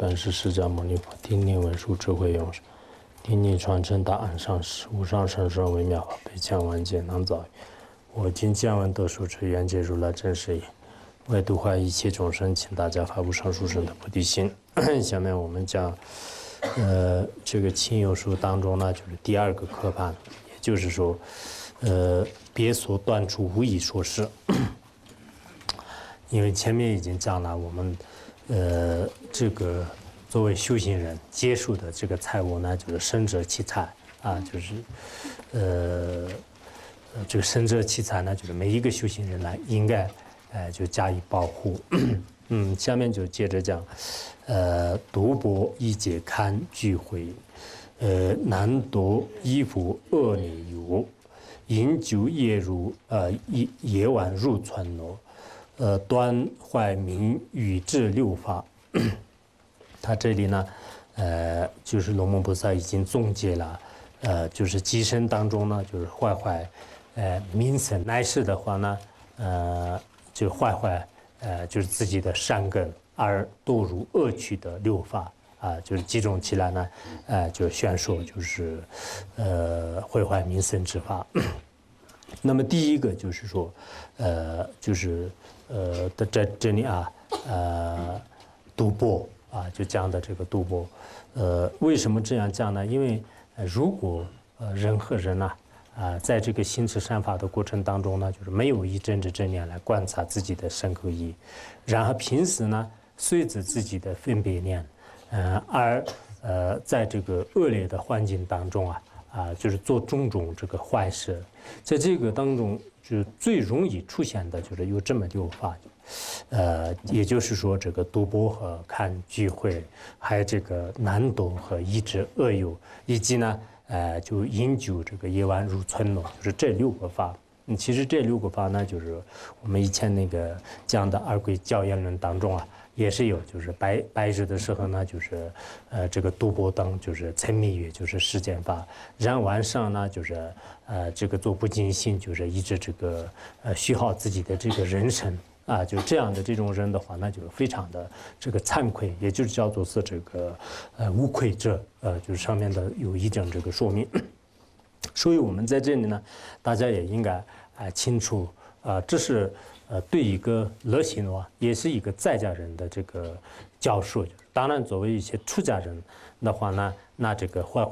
本师释迦牟尼佛，听念文殊智慧勇士，听念传承大安上师，无上甚深微妙法，百千万劫难遭遇。我今见闻得受持，愿解如来真实义，为度化一切众生，请大家发无上殊胜的菩提心。下面我们讲，这个亲友书当中呢，就是第二个科判，也就是说，别所断处无以说是。因为前面已经讲了，我们这个作为修行人接触的这个财物呢，就是生者弃财啊，就是这个生者弃财呢，就是每一个修行人呢应该就加以保护。下面就接着讲，独钵一节堪聚会，难夺衣服恶劣有，饮酒夜晚入村落。端坏名语智六法，他这里呢，就是龙门菩萨已经总结了，就是机身当中呢，就是坏，名声乃是的话呢，就坏，就是自己的善根而堕入恶趣的六法啊，就是集中起来呢，就宣说就是毁坏名声之法。那么第一个就是说，就是这里啊，赌博啊，就讲的这个赌博，为什么这样讲呢？因为如果人和人呐，在这个行持善法的过程当中呢，就是没有以真知正念来观察自己的身口意，然后平时呢，随着自己的分别念，而在这个恶劣的环境当中就是做种种这个坏事，在这个当中就最容易出现的就是有这么六法，也就是说这个赌博和看聚会，还有这个难懂和抑制恶友，以及呢就饮酒这个夜晚入村落，就是这六个法。其实这六个法呢，就是我们以前那个讲的二轨教言论当中也是有，就是白日的时候呢，就是这个赌博灯，就是沉迷于就是世间法，然后晚上呢，就是这个做不尽心，就是一直这个虚耗自己的这个人生啊，就这样的这种人的话，那就非常的这个惭愧，也就是叫做是这个无愧者，就是上面的有一整这个说明。所以我们在这里呢，大家也应该清楚这是对一个乐行的话，也是一个在家人的这个教授。当然，作为一些出家人的话呢，那这个坏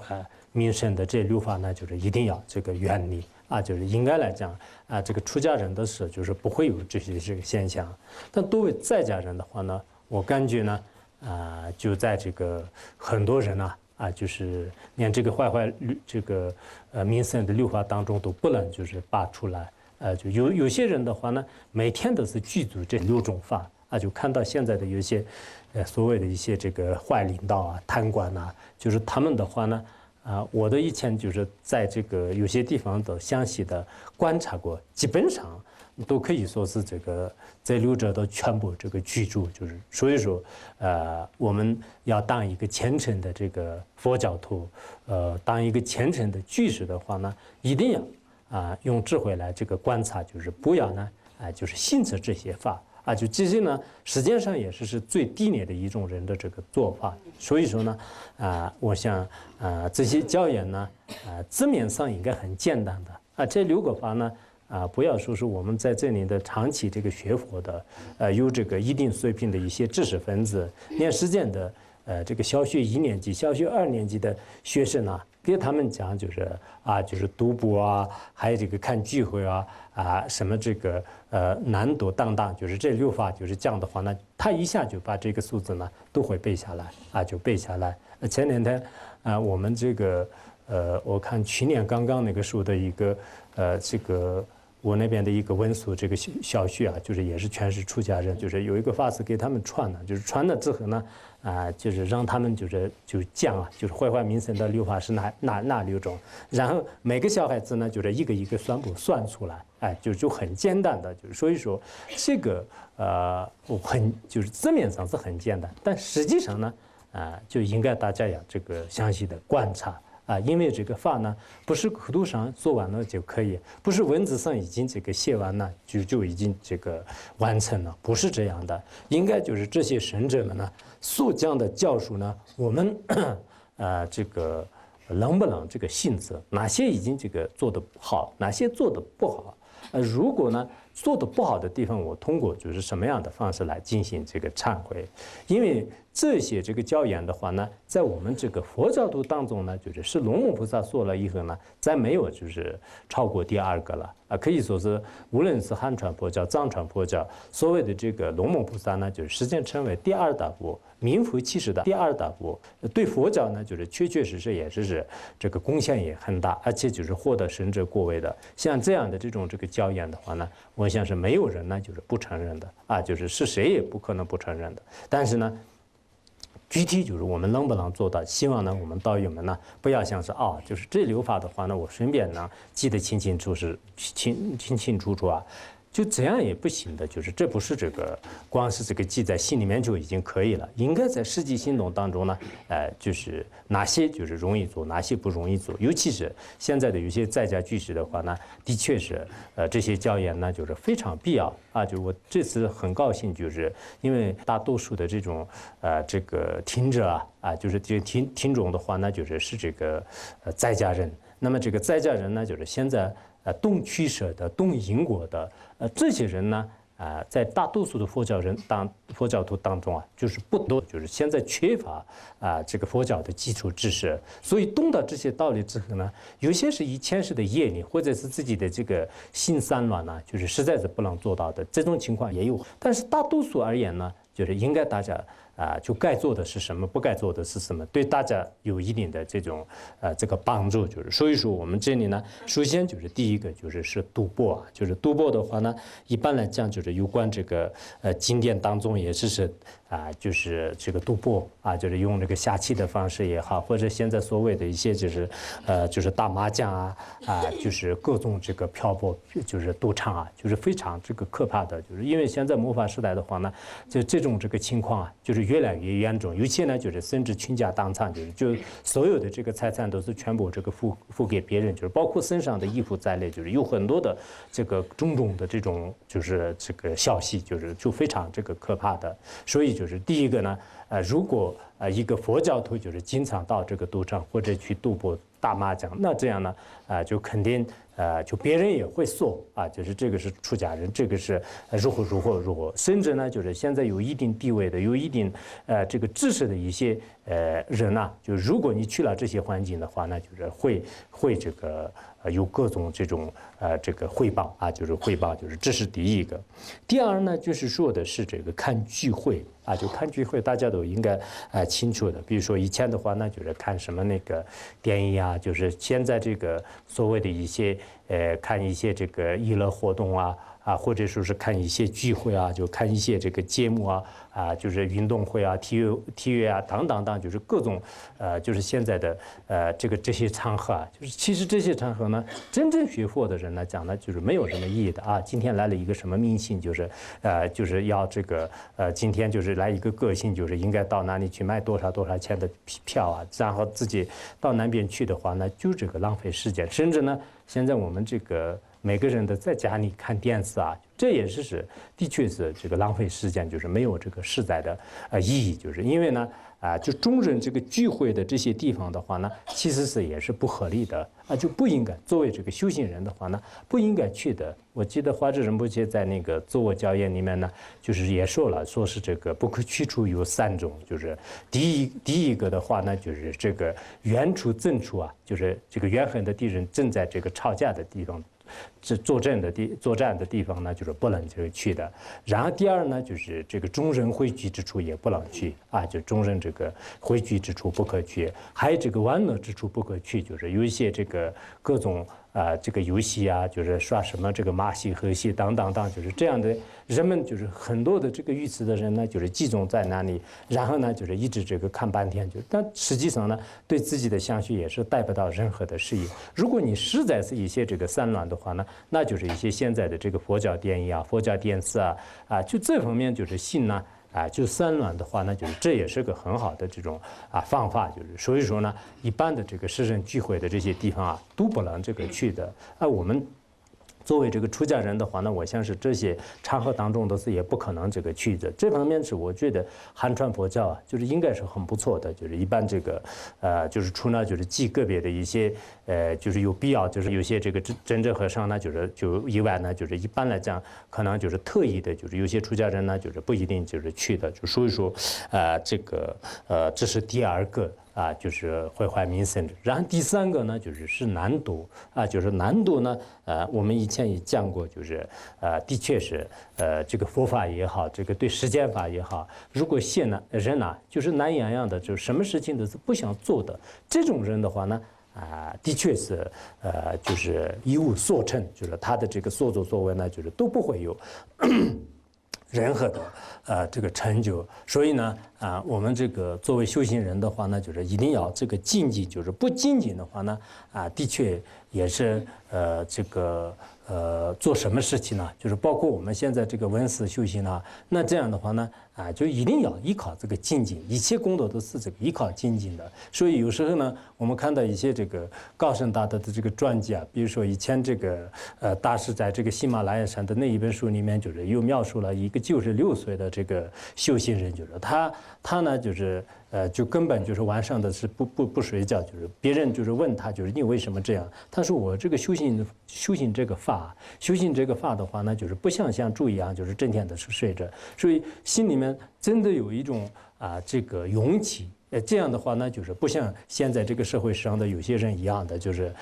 名声的这六法呢，就是一定要这个远离就是应该来讲这个出家人的事就是不会有这个现象。但作为在家人的话呢，我感觉呢就在这个很多人就是连这个坏这个名声的六法当中都不能就是拔出来。就有些人的话呢，每天都是具足这六种法就看到现在的有些所谓的一些这个坏领导贪官就是他们的话呢我的以前就是在这个有些地方都详细的观察过，基本上都可以说是这个这六者都全部这个居住，就是所以说我们要当一个虔诚的这个佛教徒，当一个虔诚的居士的话呢，一定要用智慧来这个观察，就是不要呢就是信着这些法就这些呢，实际上也是最低劣的一种人的这个做法。所以说呢我想这些教言呢字面上应该很简单的这六个法呢不要说是我们在这里的长期这个学佛的有这个一定水平的一些知识分子，连实践的这个小学1年级、小学2年级的学生给他们讲就是就是赌博还有这个看聚会什么这个难躲当当，就是这六法就是讲的话呢，他一下就把这个数字呢都会背下来就背下来。前两天我们这个我看去年刚刚那个说的一个这个我那边的一个文俗这个小学就是也是全是出家人，就是有一个法师给他们传就是传了之后呢就是让他们就讲就是坏名声的六法是哪六种，然后每个小孩子呢就是一个一个算出来，就很简单的，就是所以说这个就是字面上是很简单，但实际上呢就应该大家要这个详细的观察啊，因为这个法呢，不是口头上做完了就可以，不是文字上已经这个写完了就已经这个完成了，不是这样的。应该就是这些神者们呢所讲的教书呢，我们这个能不能这个信则，哪些已经这个做得好，哪些做得不好。如果呢做得不好的地方，我通过就是什么样的方式来进行这个忏悔？因为这些这个教言的话呢，在我们这个佛教徒当中呢，就是龙母菩萨说了以后呢，再没有就是超过第二个了啊。可以说是无论是汉传佛教、藏传佛教，所谓的这个龙母菩萨呢，就是实际称为第二大波，名副其实的第二大波。对佛教呢，就是确确实实也是这个贡献也很大，而且就是获得神者果位的。像这样的这种这个教言的话呢，我想是没有人呢就是不承认的啊，就是谁也不可能不承认的。但是呢，具体就是我们能不能做到？希望呢，我们道友们呢，不要像是就是这流法的话呢，我顺便呢记得清清楚楚啊，就这样也不行的。就是这不是这个光是这个记在心里面就已经可以了，应该在实际行动当中呢，就是哪些就是容易做，哪些不容易做。尤其是现在的有些在家居士的话呢，的确是这些教言呢就是非常必要啊。就是我这次很高兴，就是因为大多数的这种这个听者就是这听众的话呢，是这个在家人。那么这个在家人呢，就是现在懂取舍的、懂因果的这些人呢。在大多数的佛教徒当中就是不多，就是现在缺乏这个佛教的基础知识，所以懂得这些道理之后呢，有些是以前世的业力，或者是自己的这个心散乱呢，就是实在是不能做到的，这种情况也有。但是大多数而言呢，就是应该大家就该做的是什么，不该做的是什么，对大家有一定的这种这个帮助。就是所以说我们这里呢，首先就是第一个是度钵就是度钵的话呢，一般来讲就是有关这个经典当中也是就是这个度钵就是用这个下棋的方式也好，或者现在所谓的一些就是打麻将就是各种这个漂泊就是赌场就是非常这个可怕的。就是因为现在末法时代的话呢，就这种这个情况就是越来越严重，尤其呢就是甚至倾家荡产，就所有的这个财产都是全部这个付给别人，就是包括身上的衣服在内，就是有很多的这个种种的这种就是这个消息，就非常这个可怕的。所以就是第一个呢，如果一个佛教徒就是经常到这个赌场或者去赌博打麻将，那这样呢就肯定就别人也会说就是这个是出家人，这个是如何，甚至呢就是现在有一定地位的、有一定这个知识的一些人就是如果你去了这些环境的话呢，就是会这个有各种这种这个汇报就是这是第一个。第二呢，就是说的是这个看聚会就看聚会，大家都应该清楚的。比如说以前的话呢，就是看什么那个电影就是现在这个所谓的一些看一些这个娱乐活动或者说是看一些聚会就看一些这个节目就是运动会体育等，就是各种就是现在的这些场合就是其实这些场合呢，真正学佛的人呢讲呢，就是没有什么意义的今天来了一个什么明星，就是要这个今天就是来一个个性，就是应该到哪里去买多少钱的票然后自己到那边去的话呢，就这个浪费时间，甚至呢，现在我们这个每个人都在家里看电视这也是的确是这个浪费时间，就是没有这个实在的意义。就是因为呢就中人这个聚会的这些地方的话呢，其实是也是不合理的就不应该作为这个修行人的话呢，不应该去的。我记得华智仁波切在那个自我教言里面呢，就是也说了，说是这个不可去处有3种，就是第一个的话呢，就是这个远处近处就是这个怨恨的敌人正在这个吵架的地方。作战的地方呢，就是不能去的。然后第二呢，就是这个众人汇聚之处也不能去就众人这个汇聚之处不可去，还有这个玩乐之处不可去，就是有一些这个各种这个游戏就是刷什么这个马戏、河戏等，就是这样的人们就是很多的这个愚痴的人呢，就是集中在那里，然后呢就是一直这个看半天，但实际上呢，对自己的相续也是带不到任何的事业。如果你实在是一些这个散乱的话呢，那就是一些现在的这个佛教电影佛教电视就这方面就是信呢就散乱的话呢，就是这也是个很好的这种方法，就是所以说呢，一般的这个师生聚会的这些地方都不能这个去的。我们作为这个出家人的话呢，我相信这些场合当中都是也不可能这个去的。这方面是我觉得汉传佛教就是应该是很不错的，就是一般这个就是除了就是极个别的一些就是有必要，就是有些这个真正和尚呢，就以外呢，就是一般来讲可能就是特意的，就是有些出家人呢，就是不一定就是去的。就所以说这个这是第二个。就是毁坏名声。然后第三个呢，就是难度就是难度呢，我们以前也讲过，就是的确是这个佛法也好，这个对实践法也好，如果现呢人就是懒洋洋的，就是什么事情都是不想做的，这种人的话呢。的确是，就是一无所成，就是他的这个所作所为呢，就是都不会有任何的这个成就。所以呢，我们这个作为修行人的话呢，就是一定要这个精进，就是不精进的话呢，的确也是这个做什么事情呢？就是包括我们现在这个文思修行啊，那这样的话呢，就一定要依靠这个精进，一切工作都是这个依靠精进的。所以有时候呢，我们看到一些这个高僧大德的这个传记比如说以前这个大师在这个喜马拉雅山的那一本书里面，就是又描述了一个96岁的这个修行人，就是他呢就是就根本就是晚上的是不睡觉，就是别人就是问他，就是你为什么这样？他说我这个修行这个法的话呢，就是不像猪一样，就是整天的是睡着，所以心里面真的有一种这个勇气。这样的话呢，就是不像现在这个社会上的有些人一样的，就是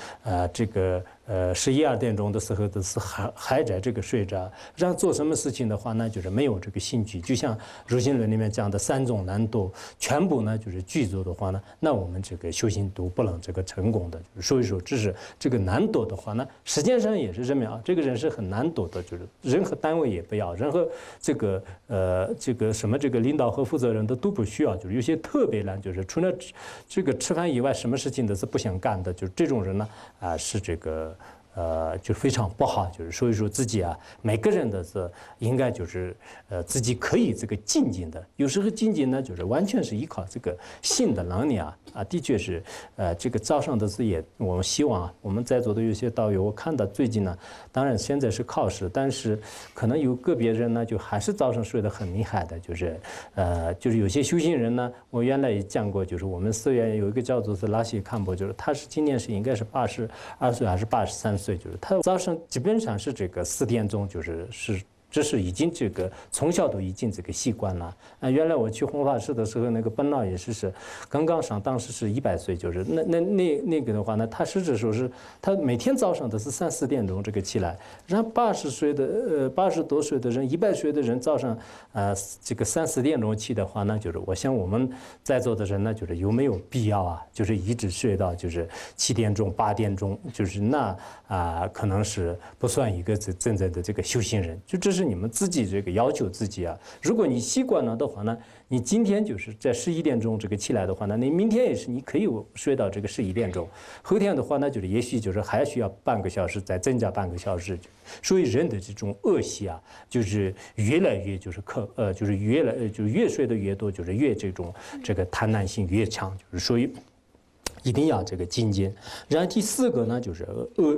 这个11、2点钟的时候都是还在这个睡着，让做什么事情的话呢，就是没有这个兴趣。就像儒心论里面讲的3种难度，全部呢就是具足的话呢，那我们这个修行都不能这个成功的。所以说，这是这个难度的话呢，实际上也是这么样，这个人是很难得的，就是任何单位也不要，任何这个什么这个领导和负责人都不需要，就是有些特别难。就是除了这个吃饭以外，什么事情都是不想干的，就是这种人呢，是这个就非常不好。就是所以说自己每个人的是应该就是自己可以这个精进的。有时候精进呢，就是完全是依靠这个性的能力的确是这个早上的是也，我们希望我们在座的有些道友，我看到最近呢，当然现在是考试，但是可能有个别人呢，就还是早上睡得很厉害的，就是有些修行人呢，我原来也讲过，就是我们寺院有一个叫做是拉西堪波，就是他是今年是应该是82岁还是83岁，就是他早上基本上是这个4点钟，这是已经这个从小都已经这个习惯了。原来我去弘法寺的时候，那个本老也是刚刚上，当时是100岁，就是那个的话呢，他实质说是他每天早上都是3、4点钟这个起来。然后80多岁的人，100岁的人早上这个3、4点钟起的话呢，就是我想我们在座的人呢，就是有没有必要就是一直睡到就是7点钟、8点钟，就是那可能是不算一个真正的这个修行人，就这是你们自己这个要求自己如果你习惯了的话呢，你今天就是在11点钟这个起来的话呢，你明天也是你可以睡到这个11点钟，后天的话呢，就是也许就是还需要半个小时，再增加半个小时。所以人的这种恶习就是越来越就是越睡得越多，就是越这个贪婪性越强，就是所以。一定要这个精进。然后第4个呢，就是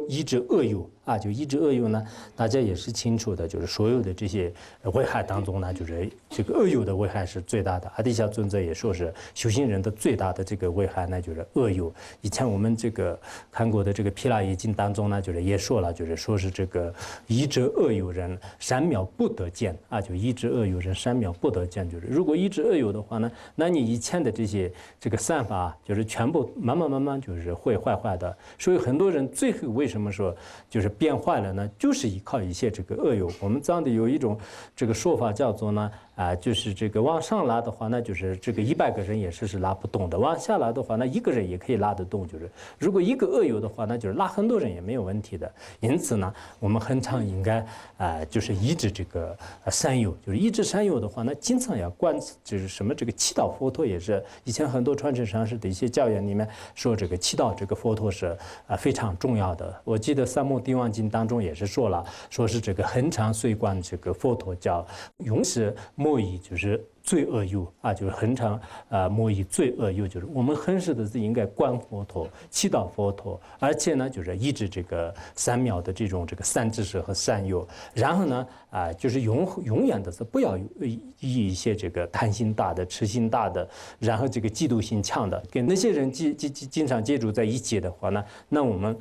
抑制恶友就抑制恶友呢，大家也是清楚的，就是所有的这些危害当中呢，就是这个恶友的危害是最大的。阿底峡尊者也说是修行人的最大的这个危害呢，就是恶友。以前我们这个看过的这个《毗拉耶经》当中呢，就是也说了，就是说是这个抑制恶友人3秒不得见就抑制恶友人3秒不得见。就是如果抑制恶友的话呢，那你以前的这个善法就是全部慢慢就是会坏的。所以很多人最后为什么说就是变坏了呢？就是依靠一些这个恶友。我们藏地有一种这个说法叫做呢就是这个往上拉的话呢，就是这个100个人也是拉不动的；往下拉的话呢，1个人也可以拉得动。就是如果一个恶友的话呢，就是拉很多人也没有问题的。因此呢，我们很常应该就是抑制这个善友。就是抑制善友的话呢，经常要观就是什么这个祈祷佛陀也是以前很多传承上师的一些教言里面说这个祈祷这个佛陀是非常重要的。我记得《三摩地王经》当中也是说是这个恒常随观这个佛陀叫永世莫以就是罪恶忧啊，就是恒常莫以罪恶忧，就是我们恒时的是应该观佛陀、祈祷佛陀，而且呢，就是抑制这个三藐的这个善知识和善友，然后呢就是永远的是不要以一些这个贪心大的、痴心大的，然后这个嫉妒心强的，跟那些人经常接触在一起的话呢，那我们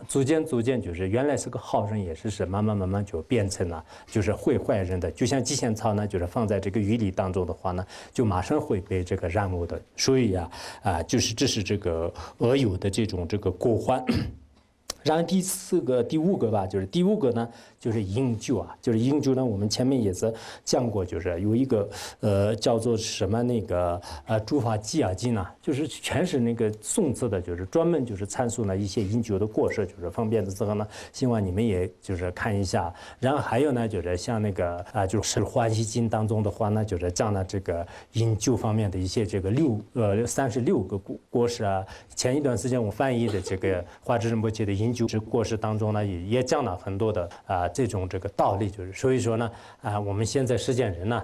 逐渐就是原来是个好人，也是慢慢就变成了就是会坏人的，就像蓟仙草呢，就是放在这个鱼里当中的话呢，就马上会被这个染污的。所以就是这是这个恶友的这个过患。然后第五个吧，就是第五个呢，就是饮酒啊，就是饮酒呢，我们前面也是讲过，就是有一个叫做什么那个诸法纪要经啊，就是全是那个宋词的，就是专门就是阐述了一些饮酒的过失，就是方便的时候呢，希望你们也就是看一下。然后还有呢，就是像那个就是《欢喜经》当中的话呢，就是讲了这个饮酒方面的一些这个36个过失啊。前一段时间我翻译的这个华智仁波切的饮酒过失当中呢，也讲了很多的这个道理，就是所以说呢我们现在实践人呢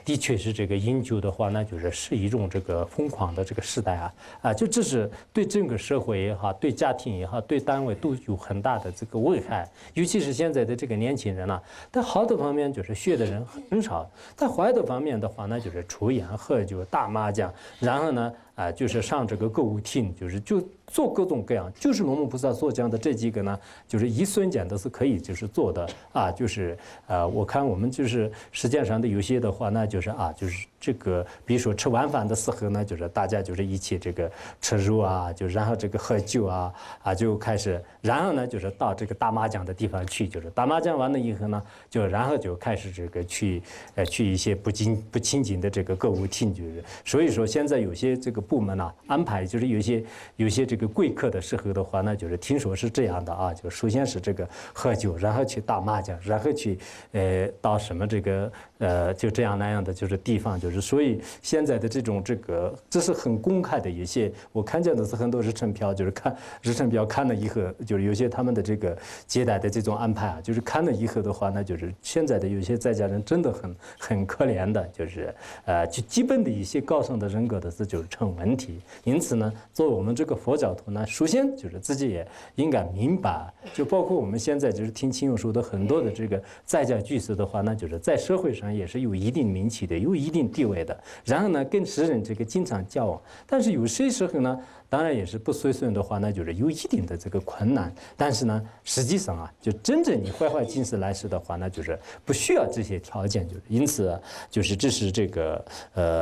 的确是这个饮酒的话呢，是一种这个疯狂的这个时代就这是对整个社会也好，对家庭也好，对单位都有很大的这个危害。尤其是现在的这个年轻人呢，但好的方面就是学的人很少，但坏的方面的话呢，就是抽烟、喝酒、打麻将，然后呢就是上这个歌舞厅，就做各种各样，就是龙母菩萨所讲的这几个呢，就是一瞬间都是可以就是做的就是我看我们就是实践上的有些的话呢，就是这个比如说吃晚饭的时候呢，就是大家就是一起这个吃肉就然后这个喝酒就开始，然后呢就是到这个打麻将的地方去，就是打麻将完了以后呢，然后就开始这个去一些不清净的这个歌舞厅，就是所以说现在有些这个部门安排就是有些这个贵客的时候的话呢，就是听说是这样的就首先是这个喝酒，然后去打麻将，然后去到什么这个就这样那样的就是地方，就是所以现在的这是很公开的一些，我看见的是很多日程表，就是看日程表看了以后，就是有些他们的这个接待的这种安排就是看了以后的话呢，就是现在的有些在家人真的很可怜的，就是就基本的一些高尚的人格的就是成问题。因此呢，作为我们这个佛教徒呢，首先就是自己也应该明白，就包括我们现在就是听亲友说的很多的这个在家居士的话呢，就是在社会上也是有一定名气的，有一定地位的，然后呢跟世人这个经常交往，但是有些时候呢，当然也是不随顺的话呢，就是有一定的这个困难，但是呢，实际上就真正你坏尽思来世的话呢，就是不需要这些条件，就是因此就是这是这个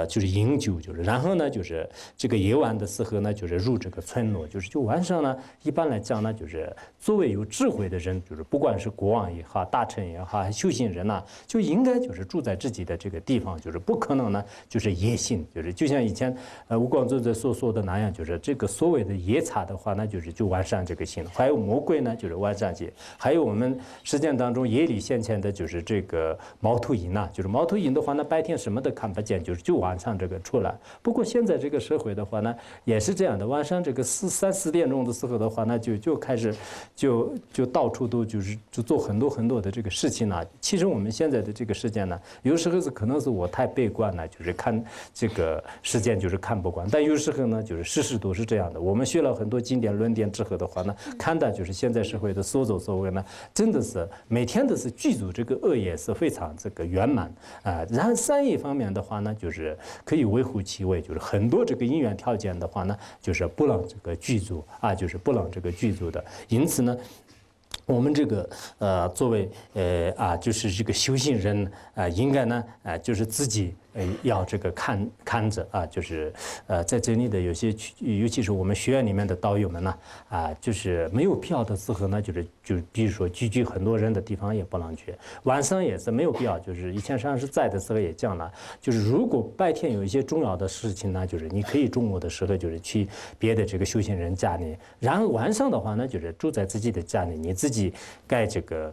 就是饮酒，就是然后呢就是这个夜晚的时候呢，就是入这个村落，就晚上呢，一般来讲呢，就是作为有智慧的人，就是不管是国王也好，大臣也好，修行人就应该就是住在自己的这个地方，就是不可能呢就是野行，就像以前吴光宗所说的那样，就是这个所谓的野茶的话呢，就晚上这个行，还有魔鬼呢，就是晚上行，还有我们实践当中夜里现前的就是这个猫头鹰就是猫头鹰的话呢，白天什么都看不见，就晚上这个出来。不过现在这个社会的话呢，也是这样的，晚上这个3、4点钟的时候的话呢，就开始就到处都就做很多的这个事情其实我们现在的这个时间呢，有时候可能是我太悲观了，就是看这个时间就是看不惯，但有时候呢，就是事实都是这样的。我们学了很多经典论点之后的话呢，看到就是现在社会的所作所为呢，真的是每天都是具足这个恶业是非常这个圆满然后善业方面的话呢，就是可以微乎其微，就是很多这个因缘条件的话呢，就是不能这个具足就是不能这个具足的。因此呢，我们这个作为就是这个修行人应该呢就是自己要这个看着就是在这里的有些尤其是我们学院里面的道友们呢就是没有必要的时候呢，就比如说聚很多人的地方也不能去，晚上也是没有必要，就是以前上师在的时候也讲了，就是如果白天有一些重要的事情呢，就是你可以中午的时候就是去别的这个修行人家里，然后晚上的话呢，就是住在自己的家里，你自己己该这个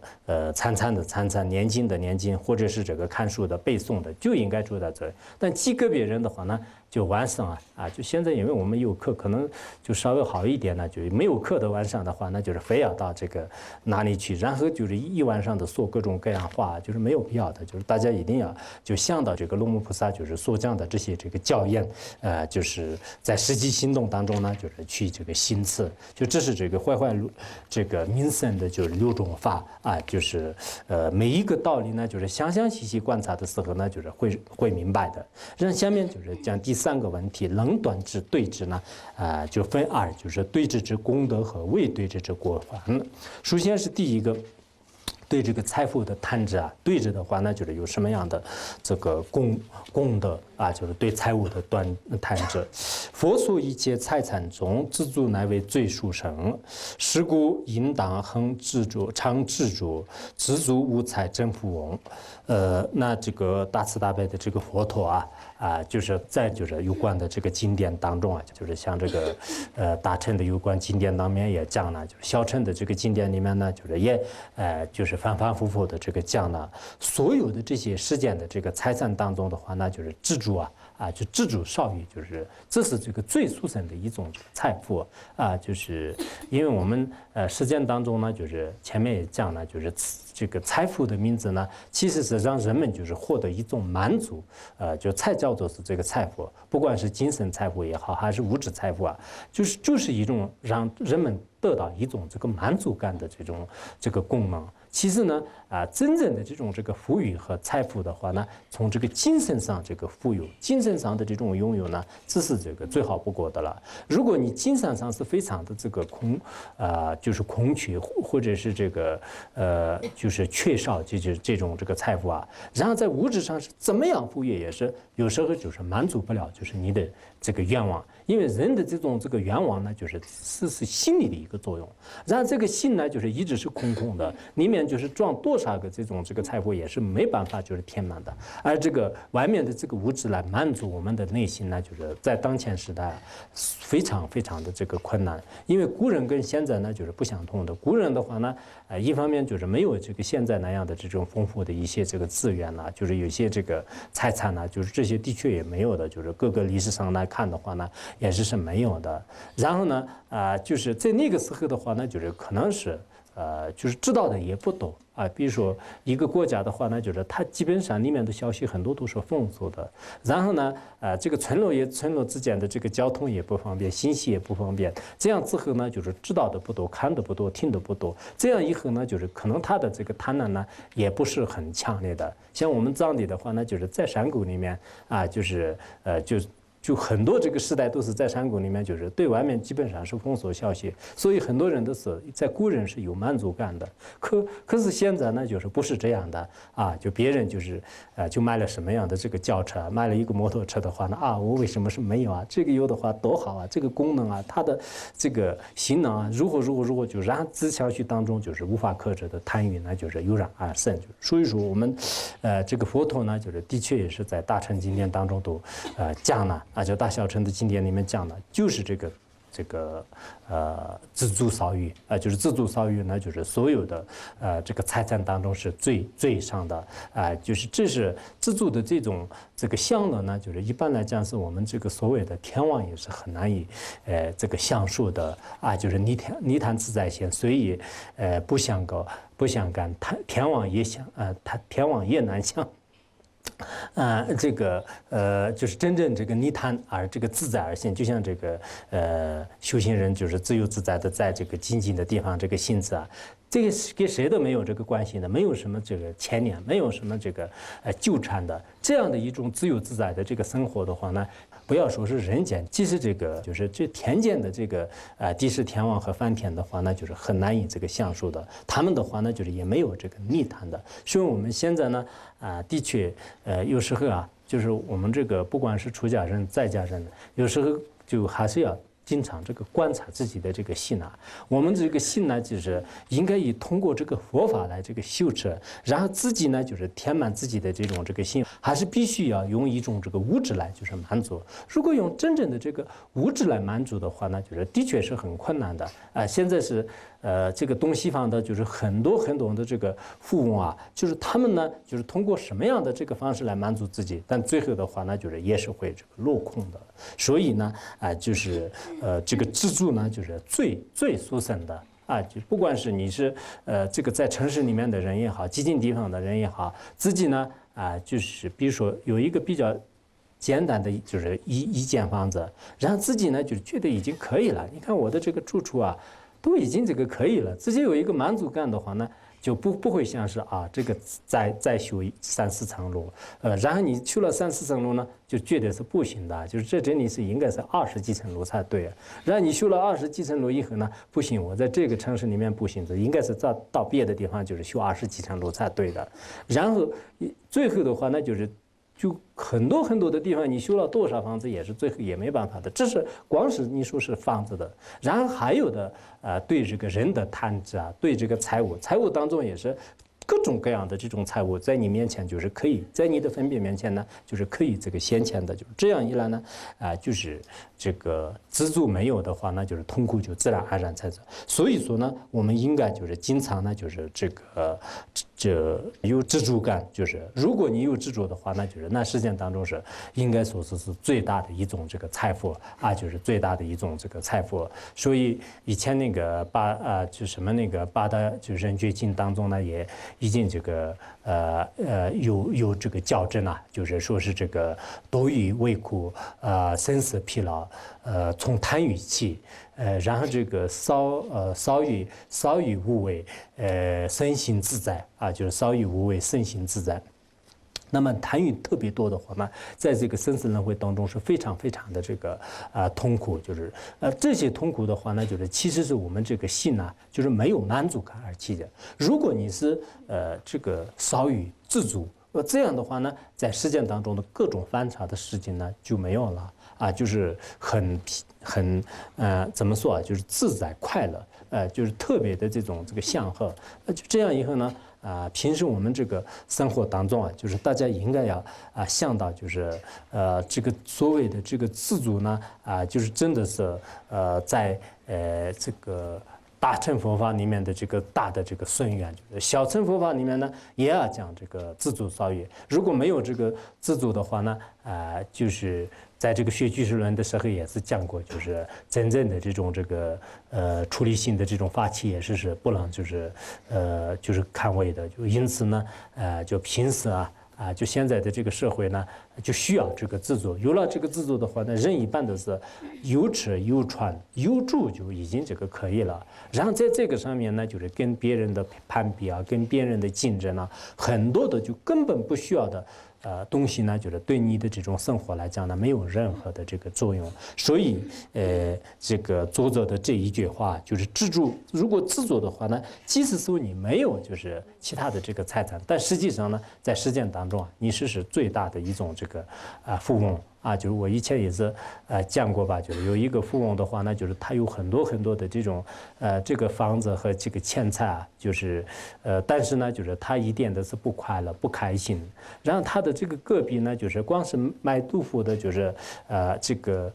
参参的参参，念经的念经，或者是这个看书的背诵的，就应该住在这里。但极个别人的话呢，就晚上就现在因为我们有课，可能就稍微好一点呢，就没有课的晚上的话，那就是非要到这个哪里去，然后就是一晚上的说各种各样话，就是没有必要的。就是大家一定要就想到这个龙母菩萨就是所讲的这些这个教言，就是在实际行动当中呢，就是去这个行持。就这是这个坏这个民生的就是6种法就是每一个道理呢，就是详详细细观察的时候呢，就是会明白的。然后下面就是讲第3个问题，冷短之对治呢，就分2，就是对治之功德和未对治之过患。首先是第一个。对这个财富的贪执对治的话呢，就是有什么样的这个功德就是对财物的贪执。佛说一切财产中，知足乃为最殊胜。是故应当恒执着，常执着，知足无财真富翁。那这个大慈大悲的这个佛陀就是在就是有关的这个经典当中就是像这个大乘的有关经典当面也讲了，就是小乘的这个经典里面呢，就是也就是反反复复的这个讲了，所有的这些世间的这个财产当中的话呢，就是知足就知足少欲，就是这是这个最殊胜的一种财富就是因为我们实践当中呢，就是前面也讲了，就是这个财富的名字呢，其实是让人们就是获得一种满足，就才叫做是这个财富，不管是精神财富也好，还是物质财富就是一种让人们得到一种这个满足感的这个功能。其实呢，真正的这个富裕和财富的话呢，从这个精神上这个富有，精神上的这种拥有呢，这是这个最好不过的了。如果你精神上是非常的这个就是空虚，或者是这个就是缺少这种这个财富然后在物质上是怎么样富裕，也是有时候就是满足不了，就是你的这个愿望。因为人的这个愿望呢，就是心理的一个作用。然后这个心呢，就是一直是空空的，里面就是装多少个这个财富也是没办法就是填满的。而这个外面的这个物质来满足我们的内心呢，就是在当前时代非常非常的这个困难。因为古人跟现在呢就是不相同的。古人的话呢，一方面就是没有这个现在那样的这种丰富的一些这个资源就是有些这个财产就是这些的确也没有的，就是各个历史上来看的话呢，也是没有的。然后呢，就是在那个时候的话呢，就是可能是就是知道的也不多比如说一个国家的话呢，就是它基本上里面的消息很多都是封锁的。然后呢，这个村落之间的这个交通也不方便，信息也不方便。这样之后呢，就是知道的不多，看的不多，听的不多。这样以后呢，就是可能他的这个贪婪呢也不是很强烈的。像我们藏地的话呢，就是在山谷里面就很多这个时代都是在山谷里面，就是对外面基本上是封锁消息，所以很多人都是在古人是有满足感的。可是现在呢，就是不是这样的就别人就是就买了什么样的这个轿车，买了一个摩托车的话呢我为什么是没有这个有的话多好这个功能它的这个性能如何就让自相续当中就是无法克制的贪欲呢，就是油然而生。所以说我们这个佛陀呢，就是的确也是在大乘经典当中都讲了就大小乘的经典里面讲的，就是这个自助少欲就是自助少欲呢，就是所有的这个财产当中是最上的就是这是自助的这个享乐呢，就是一般来讲是我们这个所谓的天王也是很难以这个享受的就是泥潭自在现，所以不相干，天王也想天王也难享。这个就是真正这个泥潭而这个自在而现，就像这个修行人就是自由自在的在这个精进的地方这个性子这个跟谁都没有这个关系的，没有什么这个牵连，没有什么这个纠缠的，这样的一种自由自在的这个生活的话呢，不要说是人间，即使这个就是这天间的这个地释天王和梵天的话呢，就是很难以这个享受的。他们的话呢，就是也没有这个泥潭的。所以我们现在呢，的确有时候就是我们这个不管是出家人在家人，有时候就还是要经常这个观察自己的这个心啊，我们这个心呢，就是应该以通过这个佛法来这个修持，然后自己呢就是填满自己的这种这个心，还是必须要用一种这个物质来就是满足。如果用真正的这个物质来满足的话呢，就是的确是很困难的啊。现在是这个东西方的，就是很多的这个富翁啊，就是他们呢就是通过什么样的这个方式来满足自己，但最后的话呢，就是也是会这个落空的。所以呢，就是这个知足呢，就是最殊胜的啊，就不管是你是这个在城市里面的人也好，激进地方的人也好，自己呢就是比如说有一个比较简单的就是一间房子，然后自己呢就觉得已经可以了。你看我的这个住处啊，都已经这个可以了，自己有一个满足感的话呢，就不会像是这个再修3、4层楼，然后你修了3、4层楼呢，就觉得是不行的，就是这里是应该是20几层楼才对。然后你修了20几层楼以后呢，不行，我在这个城市里面不行，这应该是到别的地方就是修20几层楼才对的。然后最后的话呢，就很多的地方，你修了多少房子也是最后也没办法的。这是光是你说是房子的，然后还有的对这个人的贪执啊，对这个财务当中也是各种各样的这种财物在你面前就是可以在你的分别面前呢，就是可以这个显现的。就是这样一来呢，就是这个知足没有的话，那就是痛苦就自然而然产生。所以说呢，我们应该就是经常呢，就是这有知足感，就是如果你有知足的话，那就是那实践当中是应该说是最大的一种这个财富啊，就是最大的一种这个财富。所以以前那个就什么那个八大就是人觉经当中呢，也已经这个有这个校正啊，就是说是这个多欲为苦，生死疲劳，从贪欲起。然后这个少欲无为，身心自在啊，就是少欲无为，身心自在。那么贪欲特别多的话呢，在这个生死轮回当中是非常的这个痛苦，就是这些痛苦的话呢，就是其实是我们这个心呢，就是没有满足感而起的。如果你是这个少欲自足，这样的话呢，在实践当中的各种反差的事情呢就没有了啊，就是很怎么说啊，就是自在快乐，就是特别的这个祥和，就这样以后呢。平时我们这个生活当中啊，就是大家应该要想到，就是这个所谓的这个自足呢，就是真的是在这个大乘佛法里面的这个大的这个顺缘，就是小乘佛法里面呢也要讲这个自足少欲。如果没有这个自足的话呢，就是在这个学居士论的时候也是讲过，就是真正的这种处理性的这种法器也是不能就是看位的。就因此呢，就平时就现在的这个社会呢，就需要这个自足。有了这个自足的话呢，人一般都是有吃有穿有住就已经这个可以了。然后在这个上面呢，就是跟别人的攀比啊，跟别人的竞争啊，很多的就根本不需要的。东西呢，就是对你的这种生活来讲呢，没有任何的这个作用。所以，这个作者的这一句话就是知足。如果自足的话呢，即使说你没有就是其他的这个财产，但实际上呢，在实践当中你是最大的一种这个富翁。就是我以前也是讲过吧，就是有一个富翁的话呢，就是他有很多的这种这个房子和这个钱财就是但是呢，就是他一点都是不快乐不开心。然后他的这个隔壁呢，就是光是卖豆腐的，就是这个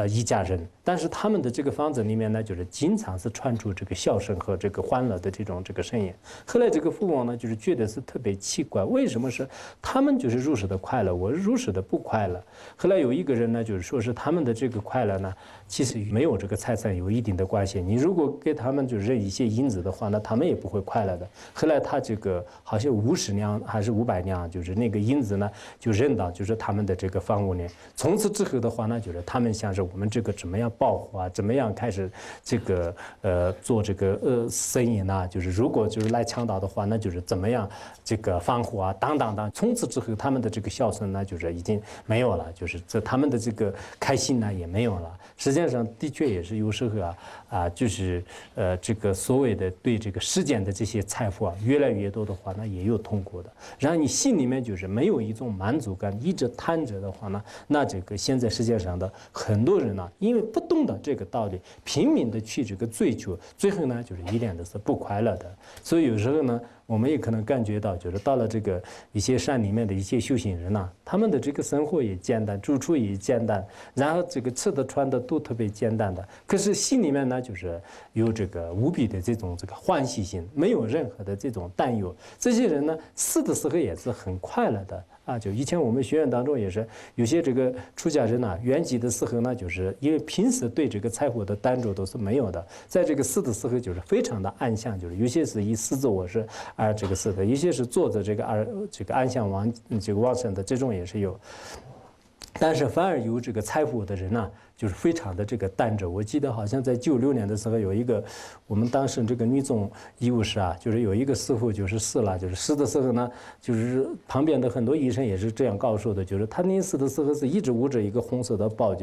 一家人，但是他们的这个房子里面呢，就是经常是传出这个笑声和这个欢乐的这个声音。后来这个富翁呢，就是觉得是特别奇怪，为什么是他们就是如实的快乐，我如实的不快乐？后来有一个人呢，就是说是他们的这个快乐呢，其实没有这个财产有一定的关系。你如果给他们就认一些银子的话，那他们也不会快乐的。后来他这个好像50两还是500两，就是那个银子呢，就扔到就是他们的这个房屋里。从此之后的话呢，就是他们想着我们这个怎么样报复啊，怎么样开始这个做这个生意呢？就是如果就是来强盗的话，那就是怎么样这个防护啊，等。从此之后，他们的这个孝顺呢，就是已经没有了。了，就是他们的这个开心呢也没有了。实际上的确也是有时候就是这个所谓的对这个世间的这些财富越来越多的话呢，也有痛苦的。然后你心里面就是没有一种满足感，一直贪着的话呢，那这个现在世界上的很多人呢，因为不懂得这个道理，拼命的去这个追求，最后呢就是一点都是不快乐的。所以有时候呢，我们也可能感觉到，就是到了这个一些山里面的一些修行人呐，他们的这个生活也简单，住处也简单，然后这个吃的穿的都特别简单的，可是心里面呢就是有这个无比的这种欢喜心，没有任何的这种担忧。这些人呢，死的时候也是很快乐的。就以前我们学院当中也是有些这个出家人呐，圆寂的时候呢，就是因为平时对这个财富的担着都是没有的，在这个死的时候就是非常的安详，就是有些是以死自我是这个死的，有些是坐着这个安详往生的，这种也是有。但是反而有这个财富的人呢，就是非常的这个担着。我记得好像在96年的时候，有一个我们当时这个女总医务室就是有一个师傅就是死了，就是死的时候呢，就是旁边的很多医生也是这样告诉的，就是他临死的时候是一直捂着一个红色的包，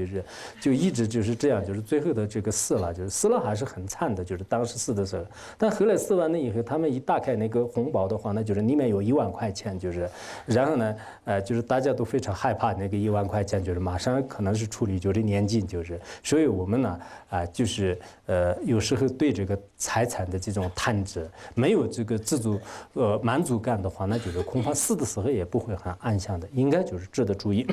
就一直就是这样，就是最后的这个死了，就是死了还是很惨的，就是当时死的时候。但后来死完了以后，他们一打开那个红包的话，那就是里面有1万块钱，就是然后呢，就是大家都非常害怕那个1万块钱，就是马上可能是处理就是年金。就是，所以我们呢，就是有时候对这个财产的这种贪执，没有这个自主满足感的话，那就是恐怕死的时候也不会很安详的，应该就是值得注意。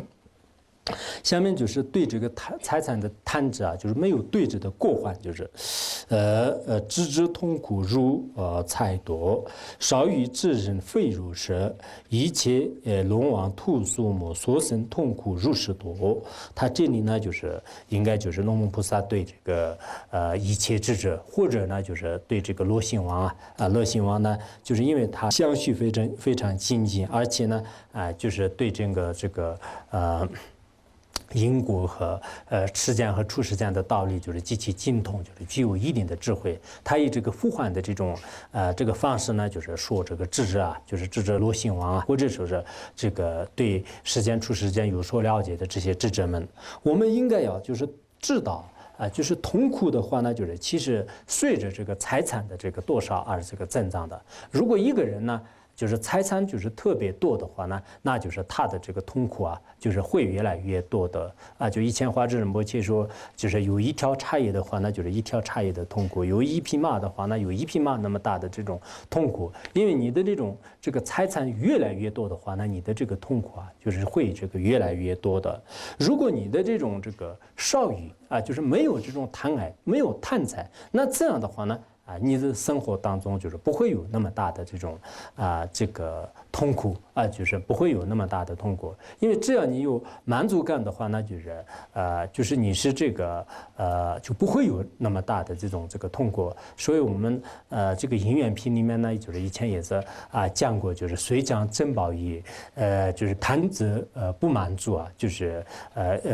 下面就是对这个财产的贪执就是没有对治的过患，就是知之痛苦如财多，少于知人非如蛇，一切龙王兔鼠魔所生痛苦如是多。他这里呢就是应该就是龙门菩萨对这个一切智者，或者呢就是对这个罗姓王罗姓王呢，就是因为他相续非常精进，而且呢就是对这个因果和世间和出世间的道理，就是极其精通，就是具有一定的智慧。他以这个复还的这种这个方式呢，就是说这个智者就是智者罗姓王或者说是这个对世间出世间有所了解的这些智者们，我们应该要就是知道。就是痛苦的话呢，就是其实随着这个财产的这个多少而这个增长的。如果一个人呢，就是财产就是特别多的话呢，那就是他的这个痛苦就是会越来越多的就以前华智仁波切说，就是有一条茶叶的话，那就是一条茶叶的痛苦；有一匹马的话，那有一匹马那么大的这种痛苦。因为你的这个财产越来越多的话，那你的这个痛苦就是会这个越来越多的。如果你的这个少欲就是没有这种贪爱，没有贪财，那这样的话呢？你的生活当中就是不会有那么大的这种这个痛苦就是不会有那么大的痛苦，因为只要你有满足感的话，那就是你是这个就不会有那么大的这个痛苦。所以我们这个因缘品里面呢，就是以前也是讲过，就是虽讲珍宝义，就是贪者不满足就是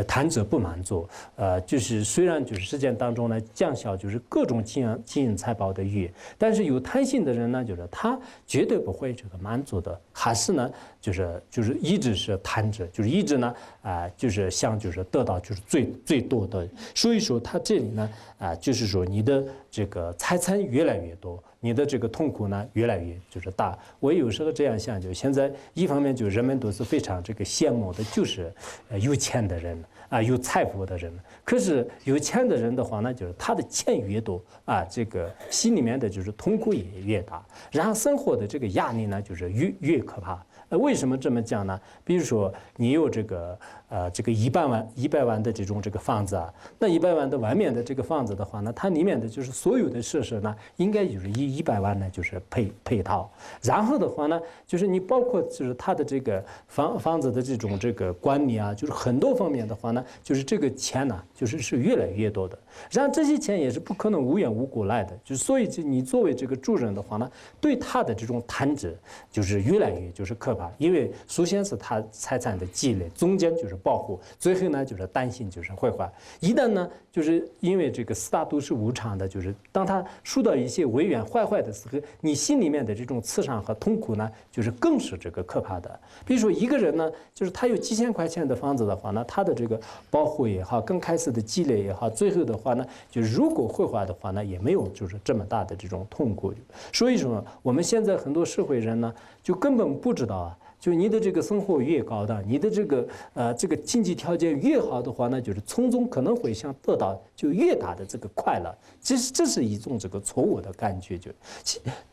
贪者不满足，就是虽然就是世间当中呢降小就是各种金银财宝的欲，但是有贪心的人呢，就是他绝对不会这个满足的，还是呢就是一直是贪着，就是一直呢就是想就是得到就是最多的。所以说他这里呢就是说你的这个财产越来越多，你的这个痛苦呢越来越就是大。我有时候这样想，就现在一方面就人们都是非常这个羡慕的，就是有钱的人有财富的人。可是有钱的人的话呢，就是他的钱越多这个心里面的就是痛苦也越大，然后生活的这个压力呢就是越可怕。为什么这么讲呢？比如说你有这个100万的这个房子那100万的外面的这个房子的话呢，它里面的就是所有的设施呢，应该就是以100万呢就是配套。然后的话呢，就是你包括就是它的这个房子的这个管理就是很多方面的话呢，就是这个钱呢是越来越多的。然后这些钱也是不可能无缘无故来的，就所以你作为这个主人的话呢，对他的这种贪执就是越来越就是可怕。因为首先是他财产的积累，中间就是就是保护，最后呢就是担心就是毁坏。一旦呢就是因为这个四大都是无常的，就是当它受到一些违远坏坏的时候，你心里面的这种刺伤和痛苦呢，就是更是这个可怕的。比如说一个人呢，就是他有几千块钱的房子的话呢，他的这个保护也好，刚开始的积累也好，最后的话呢，就是如果毁坏的话呢，也没有就是这么大的这种痛苦。所以说我们现在很多社会人呢，就根本不知道啊。就是你的这个生活越高的，你的这个经济条件越好的话呢，就是从中可能会想得到就越大的这个快乐。其实这是一种这个错误的感觉，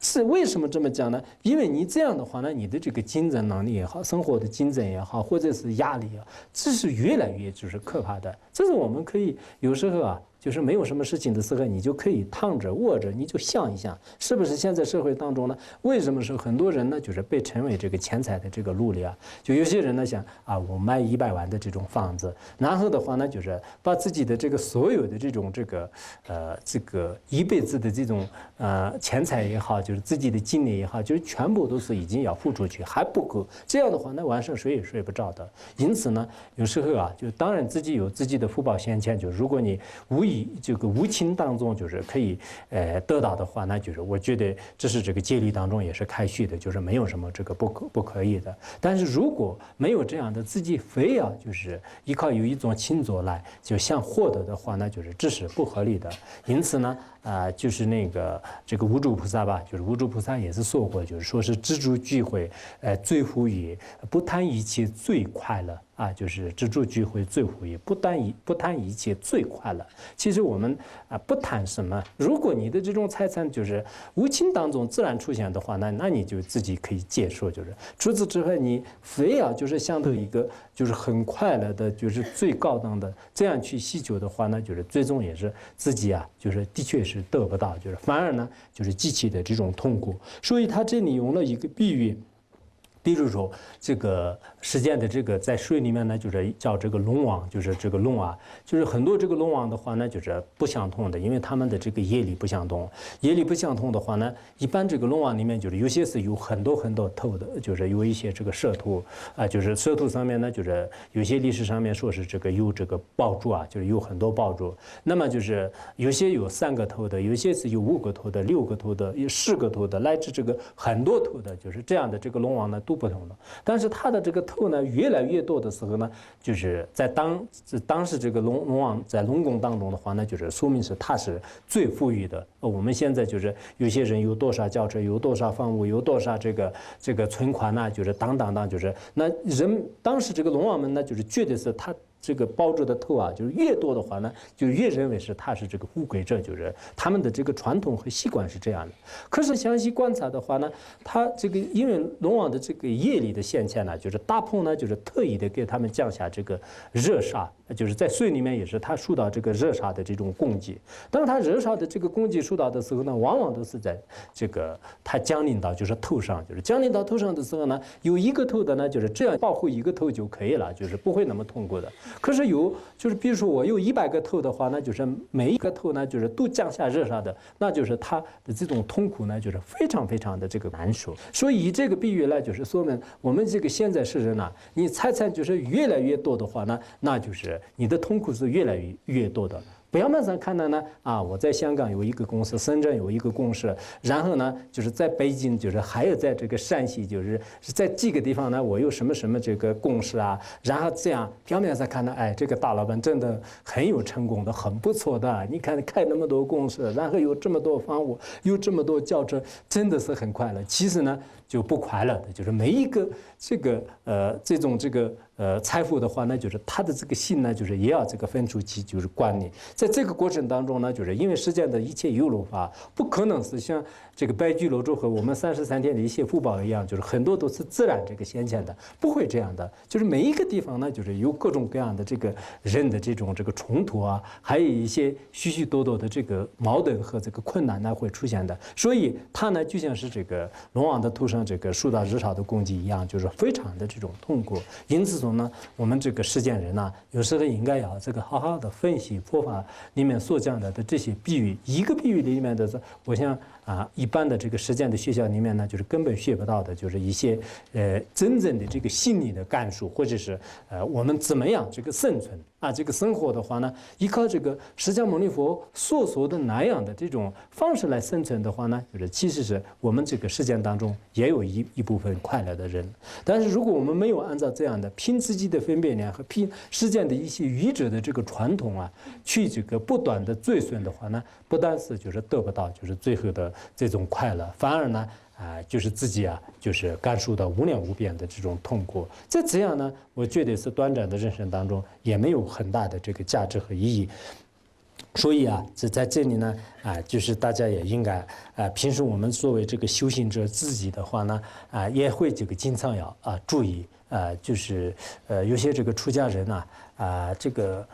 是为什么这么讲呢？因为你这样的话呢，你的这个竞争能力也好，生活的竞争也好，或者是压力啊，这是越来越就是可怕的。这是我们可以有时候啊。就是没有什么事情的时候，你就可以躺着卧着，你就想一想，是不是现在社会当中呢？为什么说很多人呢，就是被称为这个钱财的这个奴隶啊？就有些人呢想啊，我买100万的这种房子，然后的话呢，就是把自己的这个所有的这种这个一辈子的这种钱财也好，就是自己的精力也好，就是全部都是已经要付出去，还不够。这样的话，那晚上睡也睡不着的。因此呢，有时候啊，就当然自己有自己的福报先前，就如果你这个无情当中就是可以得到的话，那就是我觉得这是这个戒律当中也是开序的，就是没有什么这个不可以的。但是如果没有这样的自己非要就是依靠有一种情作来就想获得的话，那就是这是不合理的。因此呢，就是这个无著菩萨吧，就是无著菩萨也是说过，就是说是知足聚会，最富裕，不贪一切最快乐。啊，就是知足聚会最富裕，不贪一切最快乐。其实我们不谈什么，如果你的这种财产就是无情当中自然出现的话，那你就自己可以接受。就是除此之外，你非要就是想到一个就是很快乐的，就是最高档的这样去祈求的话呢，就是最终也是自己啊，就是的确是得不到，就是反而呢就是激起的这种痛苦。所以他这里用了一个比喻。比如说，这个实践的这个在水里面呢，就是叫这个龙王，就是这个龙啊，就是很多这个龙王的话呢，就是不相同的，因为他们的这个业力不相同。业力不相同的话呢，一般这个龙王里面就是有些是有很多头的，就是有一些这个蛇头啊，就是蛇头上面呢，就是有些历史上面说是这个有这个宝珠啊，就是有很多宝珠。那么就是有些有3个头的，有些是有5个头的、6个头的、有10个头的，乃至这个很多头的，就是这样的这个龙王呢。不同的，但是它的这个头呢越来越多的时候呢，就是在当时这个龙王在龙宫当中的话呢，就是说明是他是最富裕的。我们现在就是有些人有多少轿车，有多少房屋，有多少这个存款呢，就是当，就是那人当时这个龙王们呢，就是觉得是他。这个包住的头啊，就是越多的话呢，就越认为是他是这个富贵者，就是他们的这个传统和习惯是这样的。可是详细观察的话呢，他这个因为龙王的这个业力的现前呢，就是大鹏呢，就是特意的给他们降下这个热煞，就是在水里面也是他受到这个热煞的这种攻击。当他热煞的这个攻击受到的时候呢，往往都是在这个他降临到就是头上，就是降临到头上的时候呢，有1个头的呢，就是这样保护1个头就可以了，就是不会那么痛苦的。可是就是比如说我有100个头的话，那就是每一个头呢，就是都降下热煞的，那就是他的这种痛苦呢，就是非常非常的这个难受。所以以这个比喻来，就是说明我们这个现在世人呢，你财产就是越来越多的话呢，那就是你的痛苦是越来越多的。表面上看到呢，我在香港有一个公司，深圳有一个公司，然后呢，就是在北京，就是还有在这个陕西，就是在几个地方呢，我有什么这个公司啊，然后这样表面上看到，哎，这个大老板真的很有成功的，很不错的，你看开那么多公司，然后有这么多房屋，有这么多轿车，真的是很快乐。其实呢，就不快乐的，就是每一个这种财富的话呢，就是他的这个心呢，就是也要这个分出去，就是管理。在这个过程当中呢，就是因为世间的一切有漏法，不可能是像这个白居罗州和我们33天的一些福报一样，就是很多都是自然这个显现的，不会这样的。就是每一个地方呢，就是有各种各样的这个人的这个冲突啊，还有一些许许多多的这个矛盾和这个困难呢会出现的。所以它呢就像是这个龙王的头上这个受到日烧的攻击一样，就是非常的这种痛苦。因此说呢，我们这个世间人呢，有时候应该要这个好好的分析佛法里面所讲的这些比喻，一个比喻里面的，我想一般的这个实践的学校里面呢，就是根本学不到的，就是一些真正的这个心理的感受，或者是我们怎么样这个生存这个生活的话呢，依靠这个释迦牟尼佛所说的那样的这种方式来生存的话呢，就是其实是我们这个实践当中也有一部分快乐的人。但是如果我们没有按照这样的凭自己的分辨量和凭实践的一些愚者的这个传统去这个不断的追顺的话呢，不但是就是得不到就是最后的这种快乐，反而呢就是自己就是感受到无量无边的这种痛苦。这样呢，我觉得是短暂的人生当中也没有很大的这个价值和意义。所以在这里呢，就是大家也应该平时我们作为这个修行者自己的话呢，也会这个经常要注意，就是有些这个出家人这个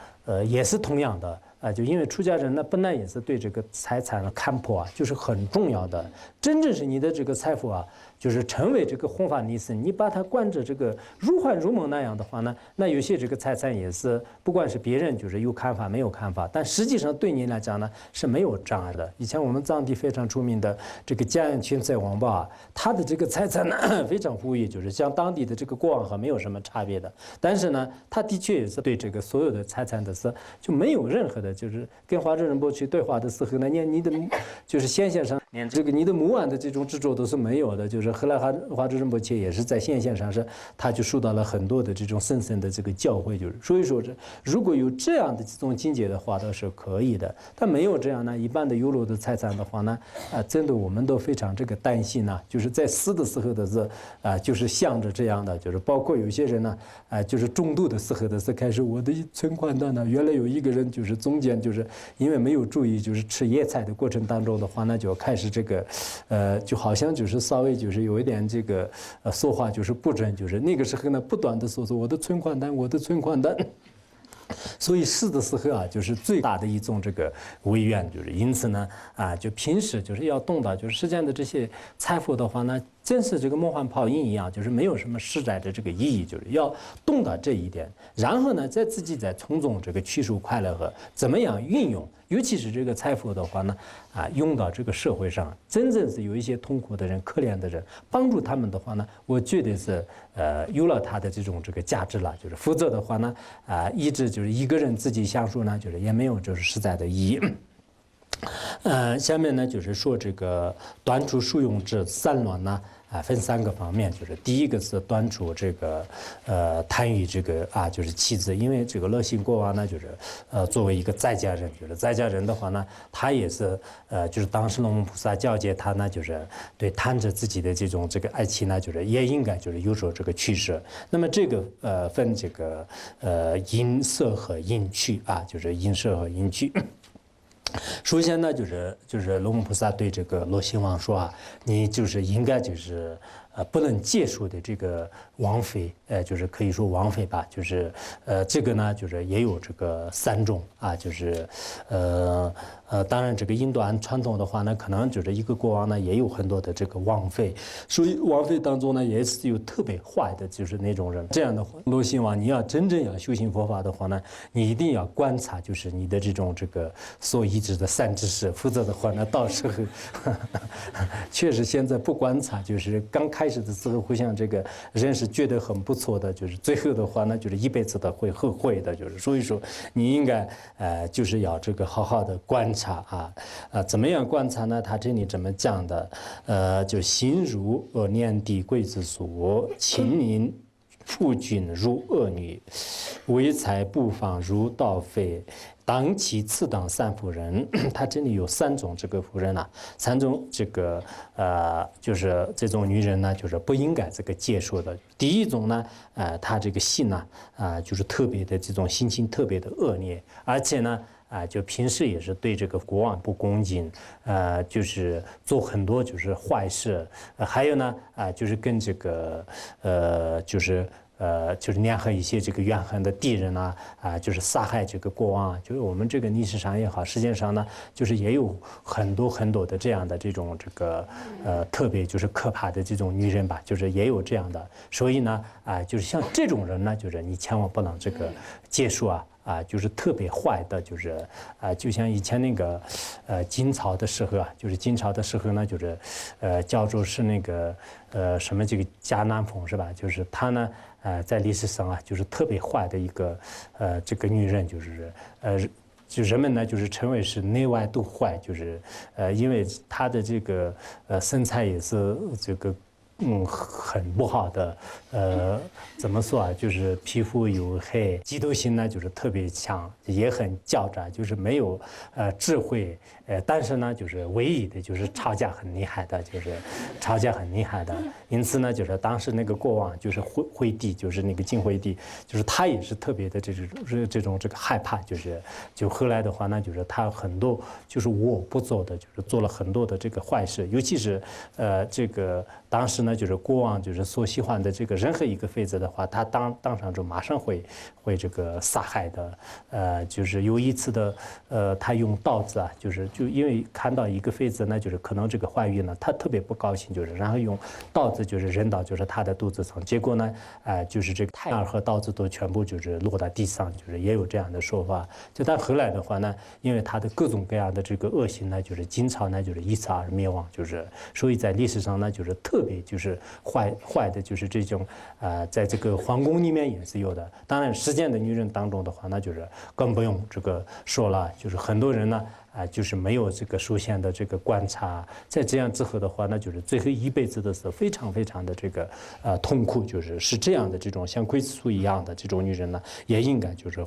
也是同样的就因为出家人呢本来也是对这个财产的看破就是很重要的，真正是你的这个财富就是成为这个弘法利士，你把它观着这个如幻如梦那样的话呢，那有些这个财产也是不管是别人就是有看法没有看法，但实际上对你来讲呢是没有障碍的。以前我们藏地非常出名的这个嘉阳群财王吧，他的这个财产呢非常富裕，就是像当地的这个国王和没有什么差别的，但是呢他的确也是对这个所有的财产的事就没有任何的，就是跟华州仁波切对话的时候呢，你的就是现象上连这个你的母案的这种执着都是没有的，就是后来华州仁波切也是在现象上是他就受到了很多的这种深深的这个教诲，就是所以说如果有这样的这种境界的话倒是可以的，但没有这样呢，一般的优柔的财产的话呢真的我们都非常这个担心就是在死的时候的是就是想着这样的，就是包括有些人呢就是中度的时候的是开始我的存款单原来有一个人就是中间就是因为没有注意就是吃野菜的过程当中的话呢，就开始这个就好像就是稍微就是有一点这个说话就是不准，就是那个时候呢不断的说我的存款单我的存款单。所以死的时候就是最大的一种这个违愿，就是因此呢就平时就是要懂得就是实践的这些财富的话呢，真是这个梦幻泡影一样，就是没有什么实在的这个意义，就是要懂得这一点，然后呢再自己再从中这个取出快乐和怎么样运用，尤其是这个财富的话呢用到这个社会上，真正是有一些痛苦的人可怜的人，帮助他们的话呢，我觉得是有了它的这种这个价值了，就是否则的话呢一直就是一个人自己享受呢，就是也没有就是实在的意义。下面呢就是说这个端出受用之三乱呢分3个方面，就是第一个是端出这个贪欲这个就是妻子，因为这个乐信国王呢就是作为一个在家人，就是在家人的话呢，他也是就是当时龙母菩萨教诫他呢，就是对贪着自己的这种这个爱妻呢，就是也应该就是有所这个取舍。那么这个分这个淫色和淫趣就是淫色和淫趣。首先呢，就是龙母菩萨对这个罗兴王说你就是应该就是不能借数的这个王妃，就是可以说王妃吧，就是这个呢，就是也有这个3种就是当然这个印度传统的话呢，可能就是一个国王呢也有很多的这个王妃，所以王妃当中呢也是有特别坏的，就是那种人。这样的话，罗兴王你要真正要修行佛法的话呢，你一定要观察，就是你的这种这个所依止的善知识，否则的话呢，到时候确实现在不观察，就是刚开始的时候会像这个人是觉得很不错的，就是最后的话呢，就是一辈子的会后悔的，就是所以说你应该就是要这个好好的观察怎么样观察呢？他这里怎么讲的？就心如念地贵之所，亲民妇君如恶女，为财不放如盗匪。当其次当3妇人，他这里有3种这个妇人3种这个就是这种女人呢，就是不应该这个接受的。第一种呢，她这个性呢，就是特别的这种心情特别的恶劣，而且呢。就平时也是对这个国王不恭敬，就是做很多就是坏事，还有呢，就是跟这个就是就是联合一些这个怨恨的敌人就是杀害这个国王就是我们这个历史上也好，实际上呢，就是也有很多的这样的这种这个特别就是可怕的这种女人吧，就是也有这样的，所以呢就是像这种人呢，就是你千万不能这个接受就是特别坏的，就是就像以前那个金朝的时候就是金朝的时候呢，就是叫做是那个什么这个贾南风是吧？就是他呢在历史上就是特别坏的一个这个女人，就是就人们呢就是称为是内外都坏，就是因为她的这个身材也是这个很不好的，怎么说就是皮肤黝黑，嫉妒心呢就是特别强，也很狡诈，就是没有智慧，但是呢就是唯一的就是吵架很厉害的，就是吵架很厉害的。因此呢，就是当时那个国王就是惠帝，就是那个晋惠帝，就是他也是特别的这种害怕，就后来的话呢，就是他很多就是无恶不作的，就是做了很多的这个坏事，尤其是这个当时呢，就是国王就是所喜欢的这个任何一个妃子的话，他当场就马上会这个杀害的。就是有一次的他用刀子就因为看到一个妃子呢，就是可能这个怀孕了，他特别不高兴，就是然后用刀子就是扔到就是他的肚子上，结果呢就是这个胎儿和刀子都全部就是落到地上，就是也有这样的说法。就但后来的话呢，因为他的各种各样的这个恶行呢，就是金朝呢就是一次而灭亡，就是所以在历史上呢就是特别就是坏的就是这种在这个皇宫里面也是有的。当然实践的女人当中的话，那就是更不用这个说了，就是很多人呢就是没有这个首先的这个观察，在这样之后的话，那就是最后一辈子的是非常的这个痛苦，是这样的这种像刽子手一样的这种女人呢，也应该就是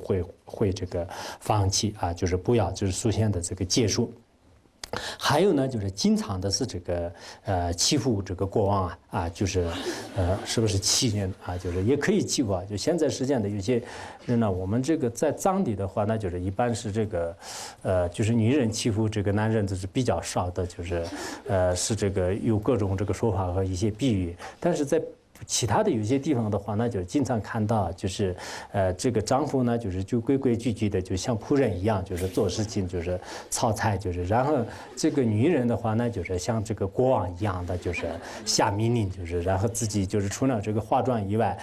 会这个放弃就是不要就是首先的这个结束。还有呢，就是经常的是这个欺负这个国王就是是不是欺人就是也可以欺负就现在实践的有些人呢，我们这个在藏地的话，那就是一般是这个就是女人欺负这个男人，这是比较少的，就是是这个有各种这个说法和一些比喻，但是在其他的有些地方的话，那就经常看到，就是这个丈夫呢，就规规矩矩的，就像仆人一样，就是做事情，就是炒菜，就是然后这个女人的话呢，就是像这个国王一样的，就是下命令，就是然后自己就是除了这个化妆以外，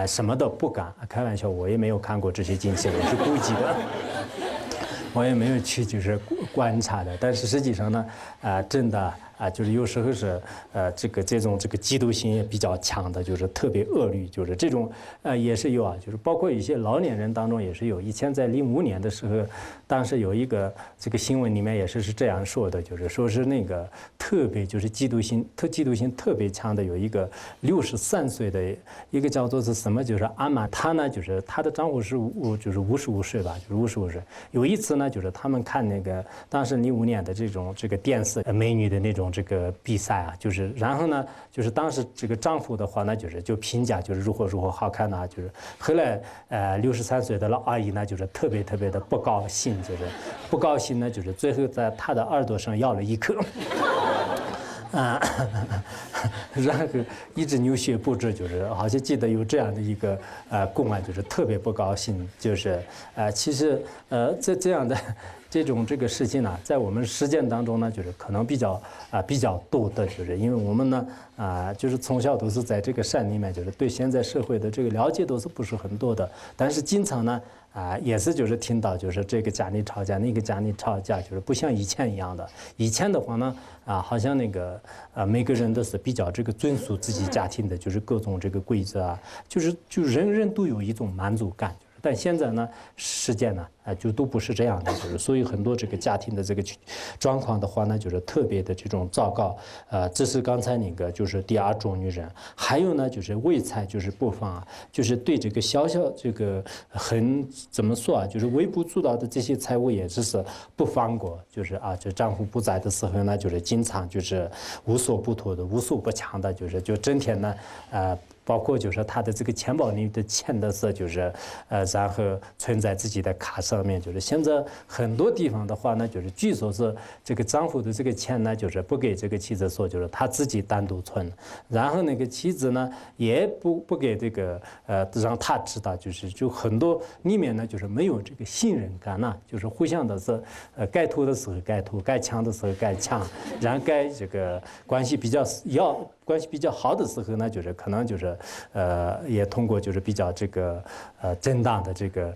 什么都不干。开玩笑，我也没有看过这些经戏，我是估计的。我也没有去就是观察的，但是实际上呢，真的就是有时候是这种嫉妒心也比较强的，就是特别恶劣，就是这种也是有就是包括一些老年人当中也是有。以前在05年的时候，当时有一个这个新闻里面也是这样说的，就是说是那个特别就是嫉妒心特别强的有一个63岁的一个叫做是什么，就是阿玛，她呢就是她的丈夫是就是55岁吧，就是55岁。有一次呢，就是他们看那个当时05年的这个电视美女的那种这个比赛就是然后呢，就是当时这个丈夫的话呢，就评价就是如何好看就是后来63岁的老阿姨呢，就是特别的不高兴，就是不高兴呢，就是最后在她的耳朵上咬了一口。然后一直流血不止，就是好像记得有这样的一个公安，就是特别不高兴，就是其实这样的这个事情呢，在我们实践当中呢，就是可能比较多的，就是因为我们呢就是从小都是在这个山里面，就是对现在社会的这个了解都是不是很多的，但是经常呢。也是就是听到就是这个家里吵架，那个家里吵架，就是不像以前一样的。以前的话呢，好像那个每个人都是比较这个遵守自己家庭的，就是各种这个规则就人人都有一种满足感。但现在呢，实践呢，就都不是这样的，就是所以很多这个家庭的这个状况的话呢，就是特别的这种糟糕。这是刚才那个就是第二种女人，还有呢就是为财就是不放就是对这个小这个很怎么说就是微不足道的这些财物也是不放过，就是这丈夫不在的时候呢，就是经常就是无所不托的、无所不强的，就整天呢包括就是他的这个钱包里的钱的是就是然后存在自己的卡上面，就是现在很多地方的话呢，就是据说是这个丈夫的这个钱呢，就是不给这个妻子说，就是他自己单独存，然后那个妻子呢也不给这个让他知道，就很多里面呢就是没有这个信任感呐，就是互相的是该偷的时候该偷，该抢的时候该抢，然后该这个关系比较好的时候呢，就是可能就是也通过就是比较这个正当的这个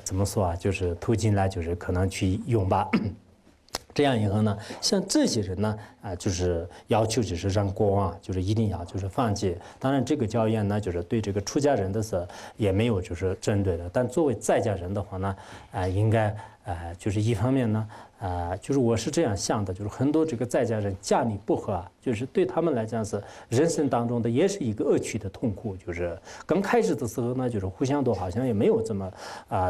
怎么说啊，就是途径来就是可能去用吧。这样以后呢，像这些人呢，就是要求就是让国王就是一定要就是放弃。当然，这个教验呢，就是对这个出家人的是也没有就是针对的。但作为在家人的话呢，应该就是一方面呢，就是我是这样想的，就是很多这个在家人家里不和啊，就是对他们来讲是人生当中的也是一个恶趣的痛苦。就是刚开始的时候呢，就是互相都好像也没有这么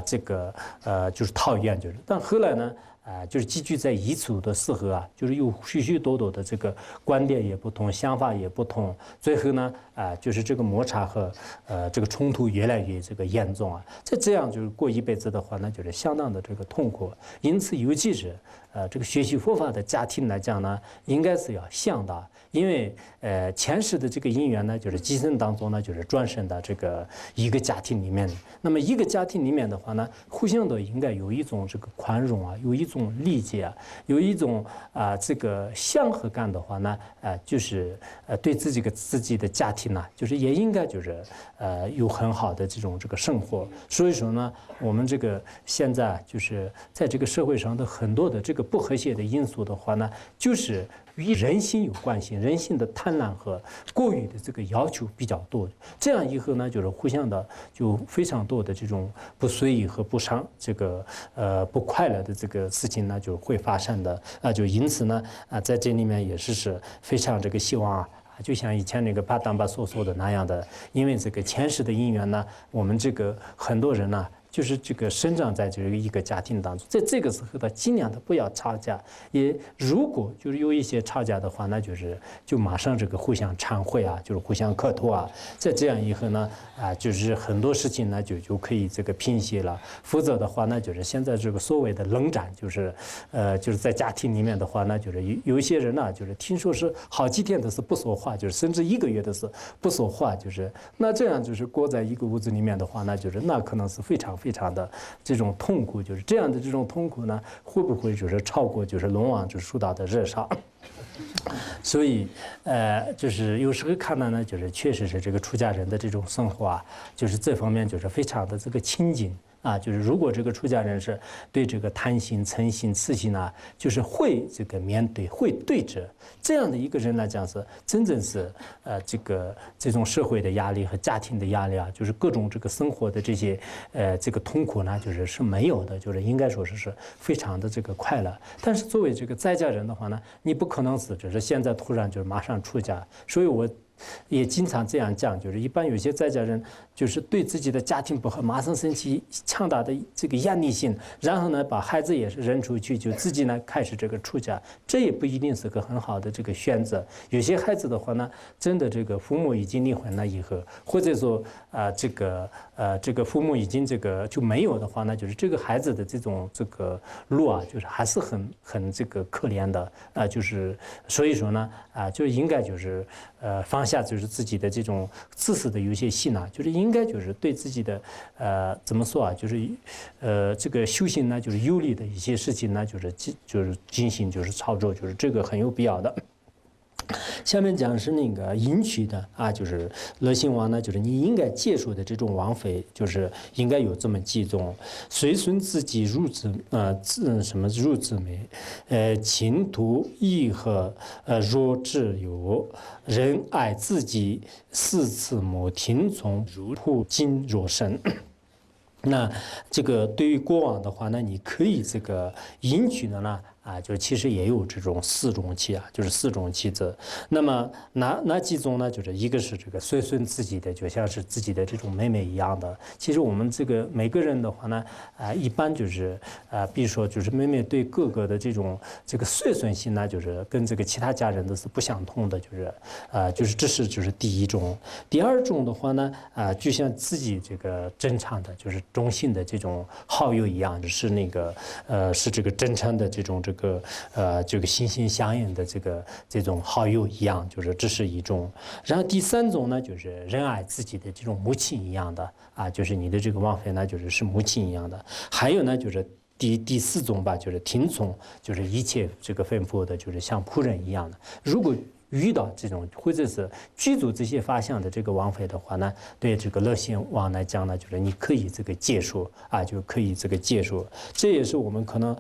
这个就是讨厌，就是但后来呢。就是集聚在一处的时候啊，就是有许许多多的这个观点也不同，想法也不同，最后呢，就是这个摩擦和这个冲突越来越这个严重啊。再这样就是过一辈子的话呢，就是相当的这个痛苦。因此，尤其是这个学习佛法的家庭来讲呢，应该是要向的。因为前世的这个因缘呢，就是今生当中呢，就是转生到这个一个家庭里面。那么一个家庭里面的话呢，互相都应该有一种这个宽容啊，有一种理解啊，有一种这个相合感的话呢，就是对自己的家庭呢，就是也应该就是有很好的这个生活。所以说呢，我们这个现在就是在这个社会上的很多的这个不和谐的因素的话呢，就是与人心有关系，人性的贪婪和过于的这个要求比较多。这样以后呢，就是互相的就非常多的这种不随意和这个不快乐的这个事情呢，就会发生的就因此呢在这里面也是非常这个希望啊。就像以前那个巴当巴所说的那样的，因为这个前世的因缘呢，我们这个很多人呢。就是这个生长在这个一个家庭当中，在这个时候呢，尽量的不要吵架。也如果就是有一些吵架的话，那就马上这个互相忏悔啊，就是互相磕头啊。在这样以后呢，就是很多事情呢就可以这个平息了。否则的话呢，就是现在这个所谓的冷战，就是在家庭里面的话呢，就是有一些人呢，就是听说是好几天都是不说话，就是甚至1个月都是不说话，就是那这样就是过在一个屋子里面的话，那可能是非常的这种痛苦，就是这样的这种痛苦呢，会不会就是超过就是龙王就受到的热烧？所以就是有时候看到呢，就是确实是这个出家人的这种生活啊，就是这方面就是非常的这个清净。就是如果这个出家人是对这个贪心、嗔心、痴心啊，就是会这个面对、会对峙这样的一个人来讲是真正是这种社会的压力和家庭的压力啊，就是各种这个生活的这些这个痛苦呢，是没有的，就是应该说是非常的这个快乐。但是作为这个在家人的话呢，你不可能只是现在突然就是马上出家，所以我。也经常这样讲，就是一般有些在家人就是对自己的家庭不和，马上升起强大的这个厌离心，然后呢把孩子也是扔出去，就自己呢开始这个出家，这也不一定是个很好的这个选择。有些孩子的话呢，真的这个父母已经离婚了以后，或者说这个父母已经这个就没有的话呢，就是这个孩子的这个路啊，就是还是很这个可怜的就是所以说呢就应该就是放下就是自己的这种自私的有些心啊，就是应该就是对自己的怎么说啊，就是这个修行呢，就是有利的一些事情呢，就是进行就是操作，就是这个很有必要的。下面讲是那个迎娶的就是乐兴王呢，就是你应该接受的这种王妃，就是应该有这么几种：随顺自己入之入之美，情图义和若之有，仁爱自己，四次母听从，如护敬若神。那这个对于国王的话呢，你可以这个迎娶的呢就其实也有这种4种妻就是4种妻子。那么哪几种呢？就是一个是这个随顺自己的，就像是自己的这种妹妹一样的。其实我们这个每个人的话呢，一般就是比如说就是妹妹对哥哥的这个随顺性呢，就是跟这个其他家人都是不相同的，就是这是就是第一种。第二种的话呢，就像自己这个正常的就是中性的这种好友一样，是是这个真诚的这个心心相印的这种好友一样，就是这是一种。然后第3种呢，就是仁爱自己的这种母亲一样的就是你的这个王妃呢，是母亲一样的。还有呢，就是第4种吧，就是听从，就是一切这个吩咐的，就是像仆人一样的。如果遇到这种或者是具足这些法相的这个王妃的话呢，对这个乐信王来讲呢，就是你可以这个接受就可以这个接受。这也是我们可能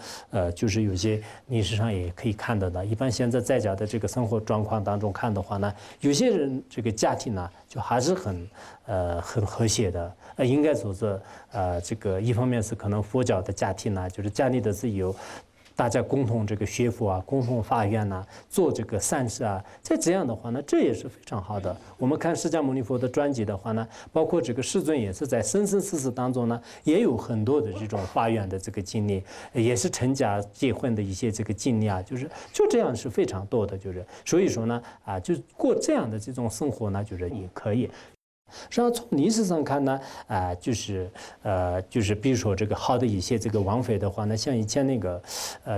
就是有些历史上也可以看到的。一般现在在家的这个生活状况当中看的话呢，有些人这个家庭呢就还是很和谐的。应该说是这个一方面是可能佛教的家庭呢，就是家里的是有大家共同这个学佛共同发愿做这个善事在这样的话呢，这也是非常好的。我们看释迦牟尼佛的传记的话呢，包括这个世尊也是在生生世世当中呢，也有很多的这种发愿的这个经历，也是成家结婚的一些这个经历就这样是非常多的，所以说呢就过这样的这种生活呢，也可以。然后从历史上看呢，就是比如说这个好的一些这个王妃的话呢，像以前那个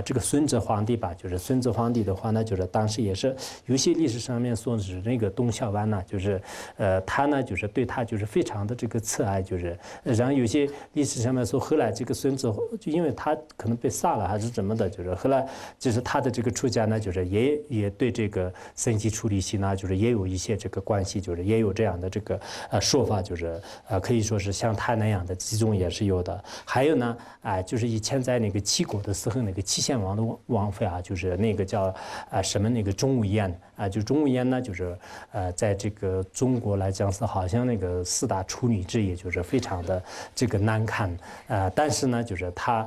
这个顺治皇帝吧，就是顺治皇帝的话呢，就是当时也是有些历史上面说是那个董小宛呢，他呢对他非常的这个慈爱，然后有些历史上面说后来这个顺治就因为他可能被杀了还是怎么的，后来他的这个出家呢，也对这个僧祇处理性也有一些这个关系，也有这样的这个。说法可以说是像他那样的几种也是有的。还有呢就是以前在那个齐国的时候，那个齐献王的王妃就是那个叫什么那个钟无艳就钟无艳呢，在这个中国来讲是好像那个4大处女之一，非常的这个难看但是呢，她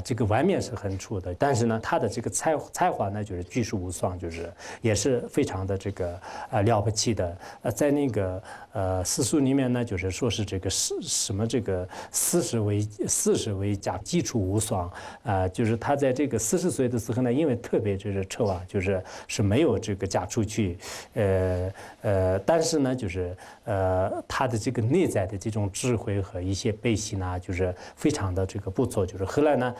这个外面是很处的，但是呢，她的这个才华呢，举世无双，也是非常的这个了不起的。在那个史书里面呢，说是这个什么这个40为佳，基础无双他在这个40岁的时候呢，因为特别丑是没有这个嫁出去，但是呢，他的这个内在的这种智慧和一些背信非常的这个不错，后来呢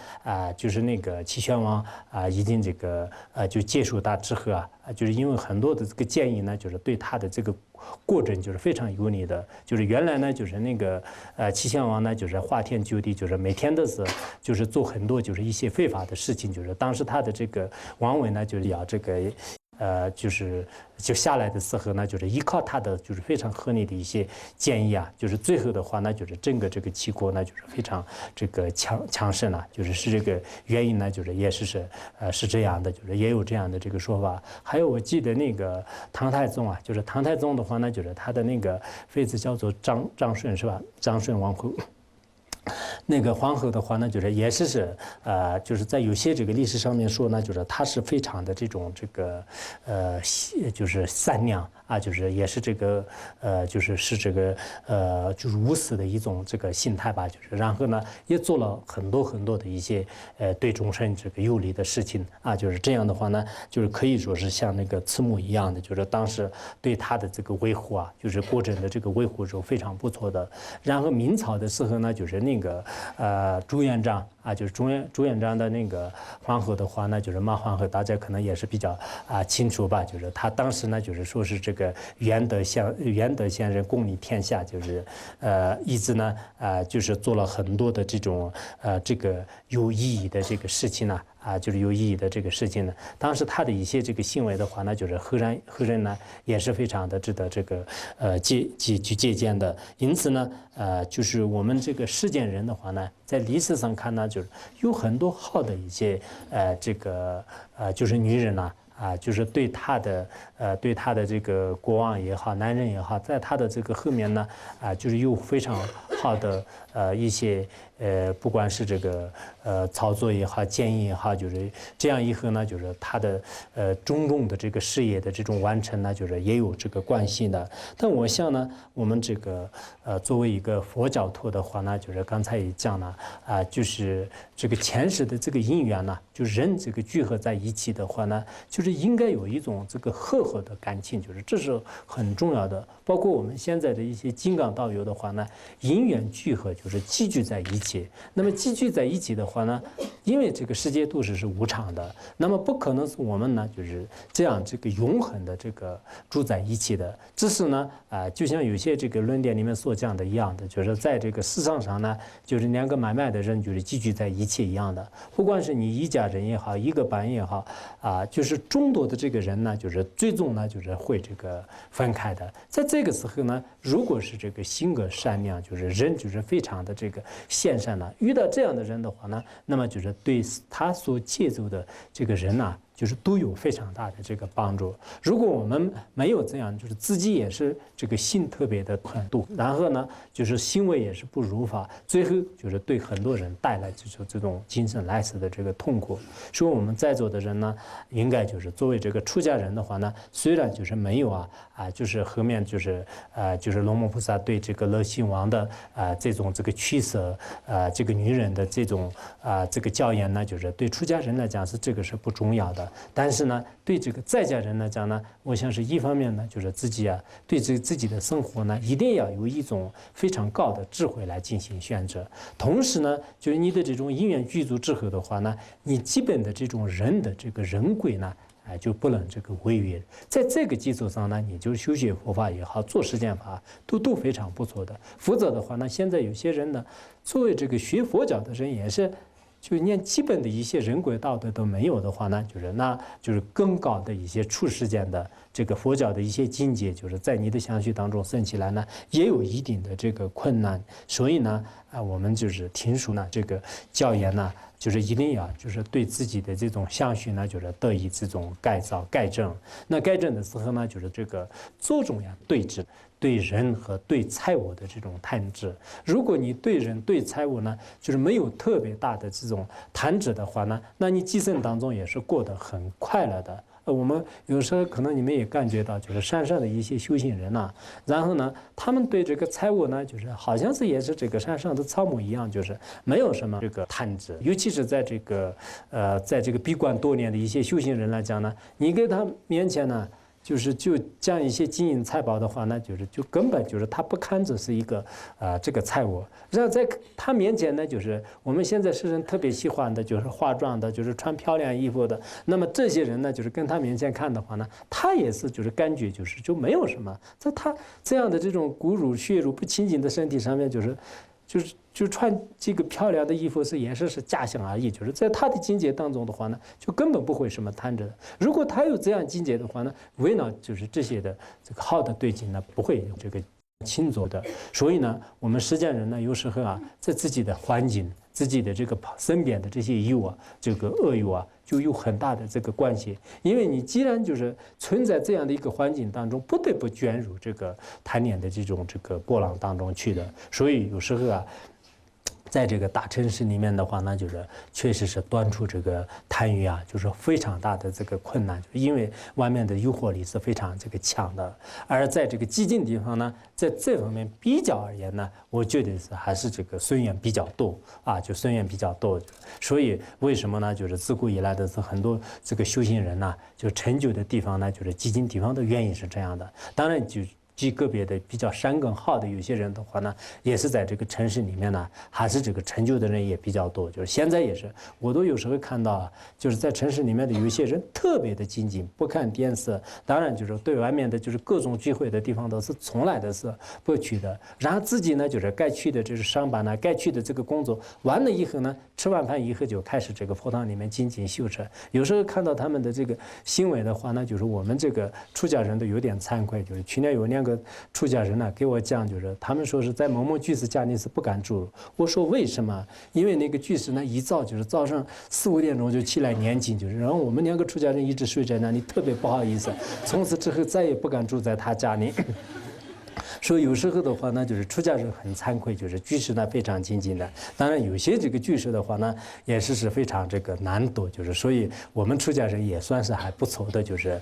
那个齐宣王已经这个就接受他之后因为很多的这个建议呢，对他的这个过程非常有利的。原来呢，那个齐宣王呢，花天酒地，每天都是做很多一些非法的事情，当时他的这个王位呢，要这个。就下来的时候呢，依靠他的非常合理的一些建议最后的话呢，整个这个齐国呢，非常这个强盛是这个原因呢，也是这样的，也有这样的这个说法。还有我记得那个唐太宗唐太宗的话呢，他的那个妃子叫做张顺是吧？张顺王后。那个皇后的话呢，也是在有些这个历史上面说呢，她是非常的这种这个善良也是这个是这个无私的一种这个心态吧，然后呢也做了很多的一些对众生这个有利的事情这样的话呢，可以说是像那个慈母一样的，当时对他的这个维护国政的这个维护是非常不错的。然后明朝的时候呢，那个朱元璋朱元璋的那个皇后的话呢，马皇后，大家可能也是比较清楚吧，他当时呢说是这个元德先人共理天下，一直呢做了很多的这种这个有意义的这个事情呢。有意义的这个事情呢，当时他的一些这个行为的话呢，后人呢也是非常的值得这个借鉴的。因此呢，我们这个世间人的话呢，在历史上看呢，有很多好的一些这个女人呢。对他的这个国王也好，男人也好，在他的这个后面呢，有非常好的一些不管是这个操作也好，建议也好，就是这样以后呢，就是他的种种的这个事业的这种完成呢，就是也有这个关系的。但我想呢，我们这个作为一个佛教徒的话呢，就是刚才也讲了就是这个前世的这个因缘呢，就人这个聚合在一起的话呢，就是应该有一种这个和合的感情，就是这是很重要的。包括我们现在的一些金刚道友的话呢，因缘聚合就是集聚在一起。那么集聚在一起的话呢，因为这个世界都是无常的，那么不可能是我们呢就是这样这个永恒的这个住在一起的。只是呢就像有些这个论点里面所讲的一样的，就是在这个市场上呢，就是两个买卖的人就是集聚在一起一样的。不管是你一家人也好，一个班也好就是众多的这个人呢，就是最终呢就是会这个分开的。在这个时候呢，如果是这个性格善良，就是人就是非常的这个献善呢，遇到这样的人的话呢，那么就是对他所接触的这个人呢，就是都有非常大的这个帮助。如果我们没有这样，就是自己也是这个心特别的狠毒，然后呢，就是行为也是不如法，最后就是对很多人带来这种精神来世的这个痛苦。所以我们在座的人呢，应该就是作为这个出家人的话呢，虽然就是没有就是后面就是龙摩菩萨对这个乐兴王的这种这个取舍这个女人的这种这个教言呢，就是对出家人来讲是这个是不重要的。但是呢，对这个在家人来讲呢，我想是一方面呢，就是自己对自己的生活呢，一定要有一种非常高的智慧来进行选择。同时呢，就是你的这种因缘具足之后的话呢，你基本的这种人的这个人规呢，就不能这个违约。在这个基础上呢，你就修学佛法也好，做实践法都非常不错的。否则的话呢，现在有些人呢，作为这个学佛教的人也是。就连基本的一些人规道德都没有的话呢，就是更高的一些处世间的这个佛教的一些境界，就是在你的相续当中升起来呢，也有一定的这个困难。所以呢，我们就是听说呢，这个教言呢，就是一定要就是对自己的这种相续呢，就是得以这种改造改正。那改正的时候呢，就是这个着重对治。对人和对财物的这种贪执，如果你对人对财物呢，就是没有特别大的这种贪执的话呢，那你今生当中也是过得很快乐的。我们有时候可能你们也感觉到，就是山上的一些修行人呐，然后呢，他们对这个财物呢，就是好像是也是这个山上的草木一样，就是没有什么这个贪执。尤其是在这个在这个闭关多年的一些修行人来讲呢，你给他面前呢。就讲一些金银财宝的话呢，就根本就是他不看这是一个这个财物，然后在他面前呢，就是我们现在世人特别喜欢的，就是化妆的，就是穿漂亮衣服的。那么这些人呢，就是跟他面前看的话呢，他也是就是感觉就没有什么，在他这样的这种骨乳血肉不清净的身体上面，就穿这个漂亮的衣服也是假象而已，就是在他的境界当中的话呢，就根本不会什么贪着的。如果他有这样境界的话呢，为了就是这些的这个好的对境呢，不会有这个轻浊的。所以呢，我们实践人呢，有时候在自己的环境、自己的这个身边的这些友这个恶友就有很大的这个关系。因为你既然就是存在这样的一个环境当中，不得不卷入这个贪念的这个波浪当中去的，所以有时候在这个大城市里面的话呢，就是确实是端出这个贪欲就是非常大的这个困难，因为外面的诱惑力是非常这个强的。而在这个寂静地方呢，在这方面比较而言呢，我觉得还是这个顺缘比较多就顺缘比较多。所以为什么呢？就是自古以来的是很多这个修行人就成就的地方呢，就是寂静地方的原因是这样的。当然极个别的比较善根好的有些人的话呢，也是在这个城市里面呢，还是这个成就的人也比较多。就是现在也是，我都有时候看到就是在城市里面的有些人特别的精进，不看电视，当然就是对外面的就是各种聚会的地方都是从来的是不去的。然后自己呢，就是该去的就是上班该去的这个工作完了以后呢，吃完饭以后就开始这个佛堂里面精进修持。有时候看到他们的这个行为的话呢，就是我们这个出家人都有点惭愧。就是去年有2个出家人给我讲，就是他们说是在某某居士家里是不敢住。我说为什么？因为那个居士呢，一早就是早上4、5点钟就起来念经，就是然后我们2个出家人一直睡在那里，特别不好意思。从此之后再也不敢住在他家里。所以有时候的话呢，就是出家人很惭愧，就是居士呢非常精进的。当然有些这个居士的话呢，也是非常这个难得，就是所以我们出家人也算是还不错的，就是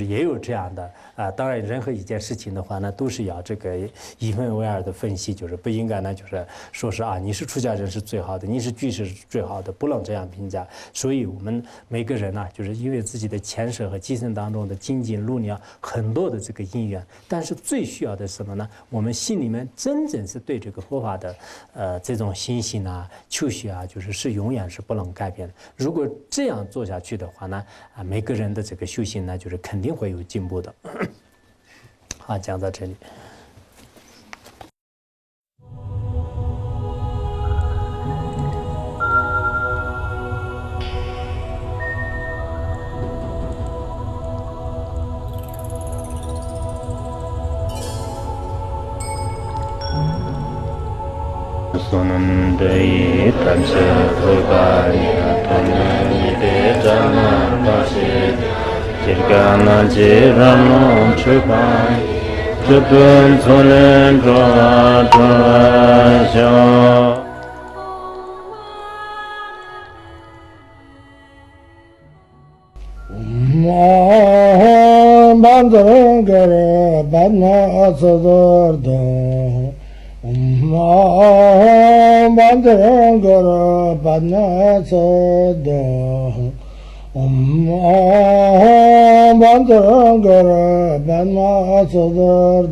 也有这样的啊。当然任何一件事情的话呢，都是要这个一分为二的分析，就是不应该呢就是说是啊你是出家人是最好的，你是居士是最好的，不能这样评价。所以我们每个人呢，就是因为自己的前世和今生当中的精进努力啊，很多的这个因缘，但是最需要的是什么呢？我们心里面真正是对这个佛法的这种信心啊、求学啊，是永远是不能改变的。如果这样做下去的话呢，啊，每个人的这个修行呢，肯定会有进步的。好，讲到这里。Sonam dei tamse rogaya tonani de jana pasi jirgana jirano chupai chupun solen roa sho Bandar gare badna asadar Bandar gare badna asadar Bandar gare badna asadar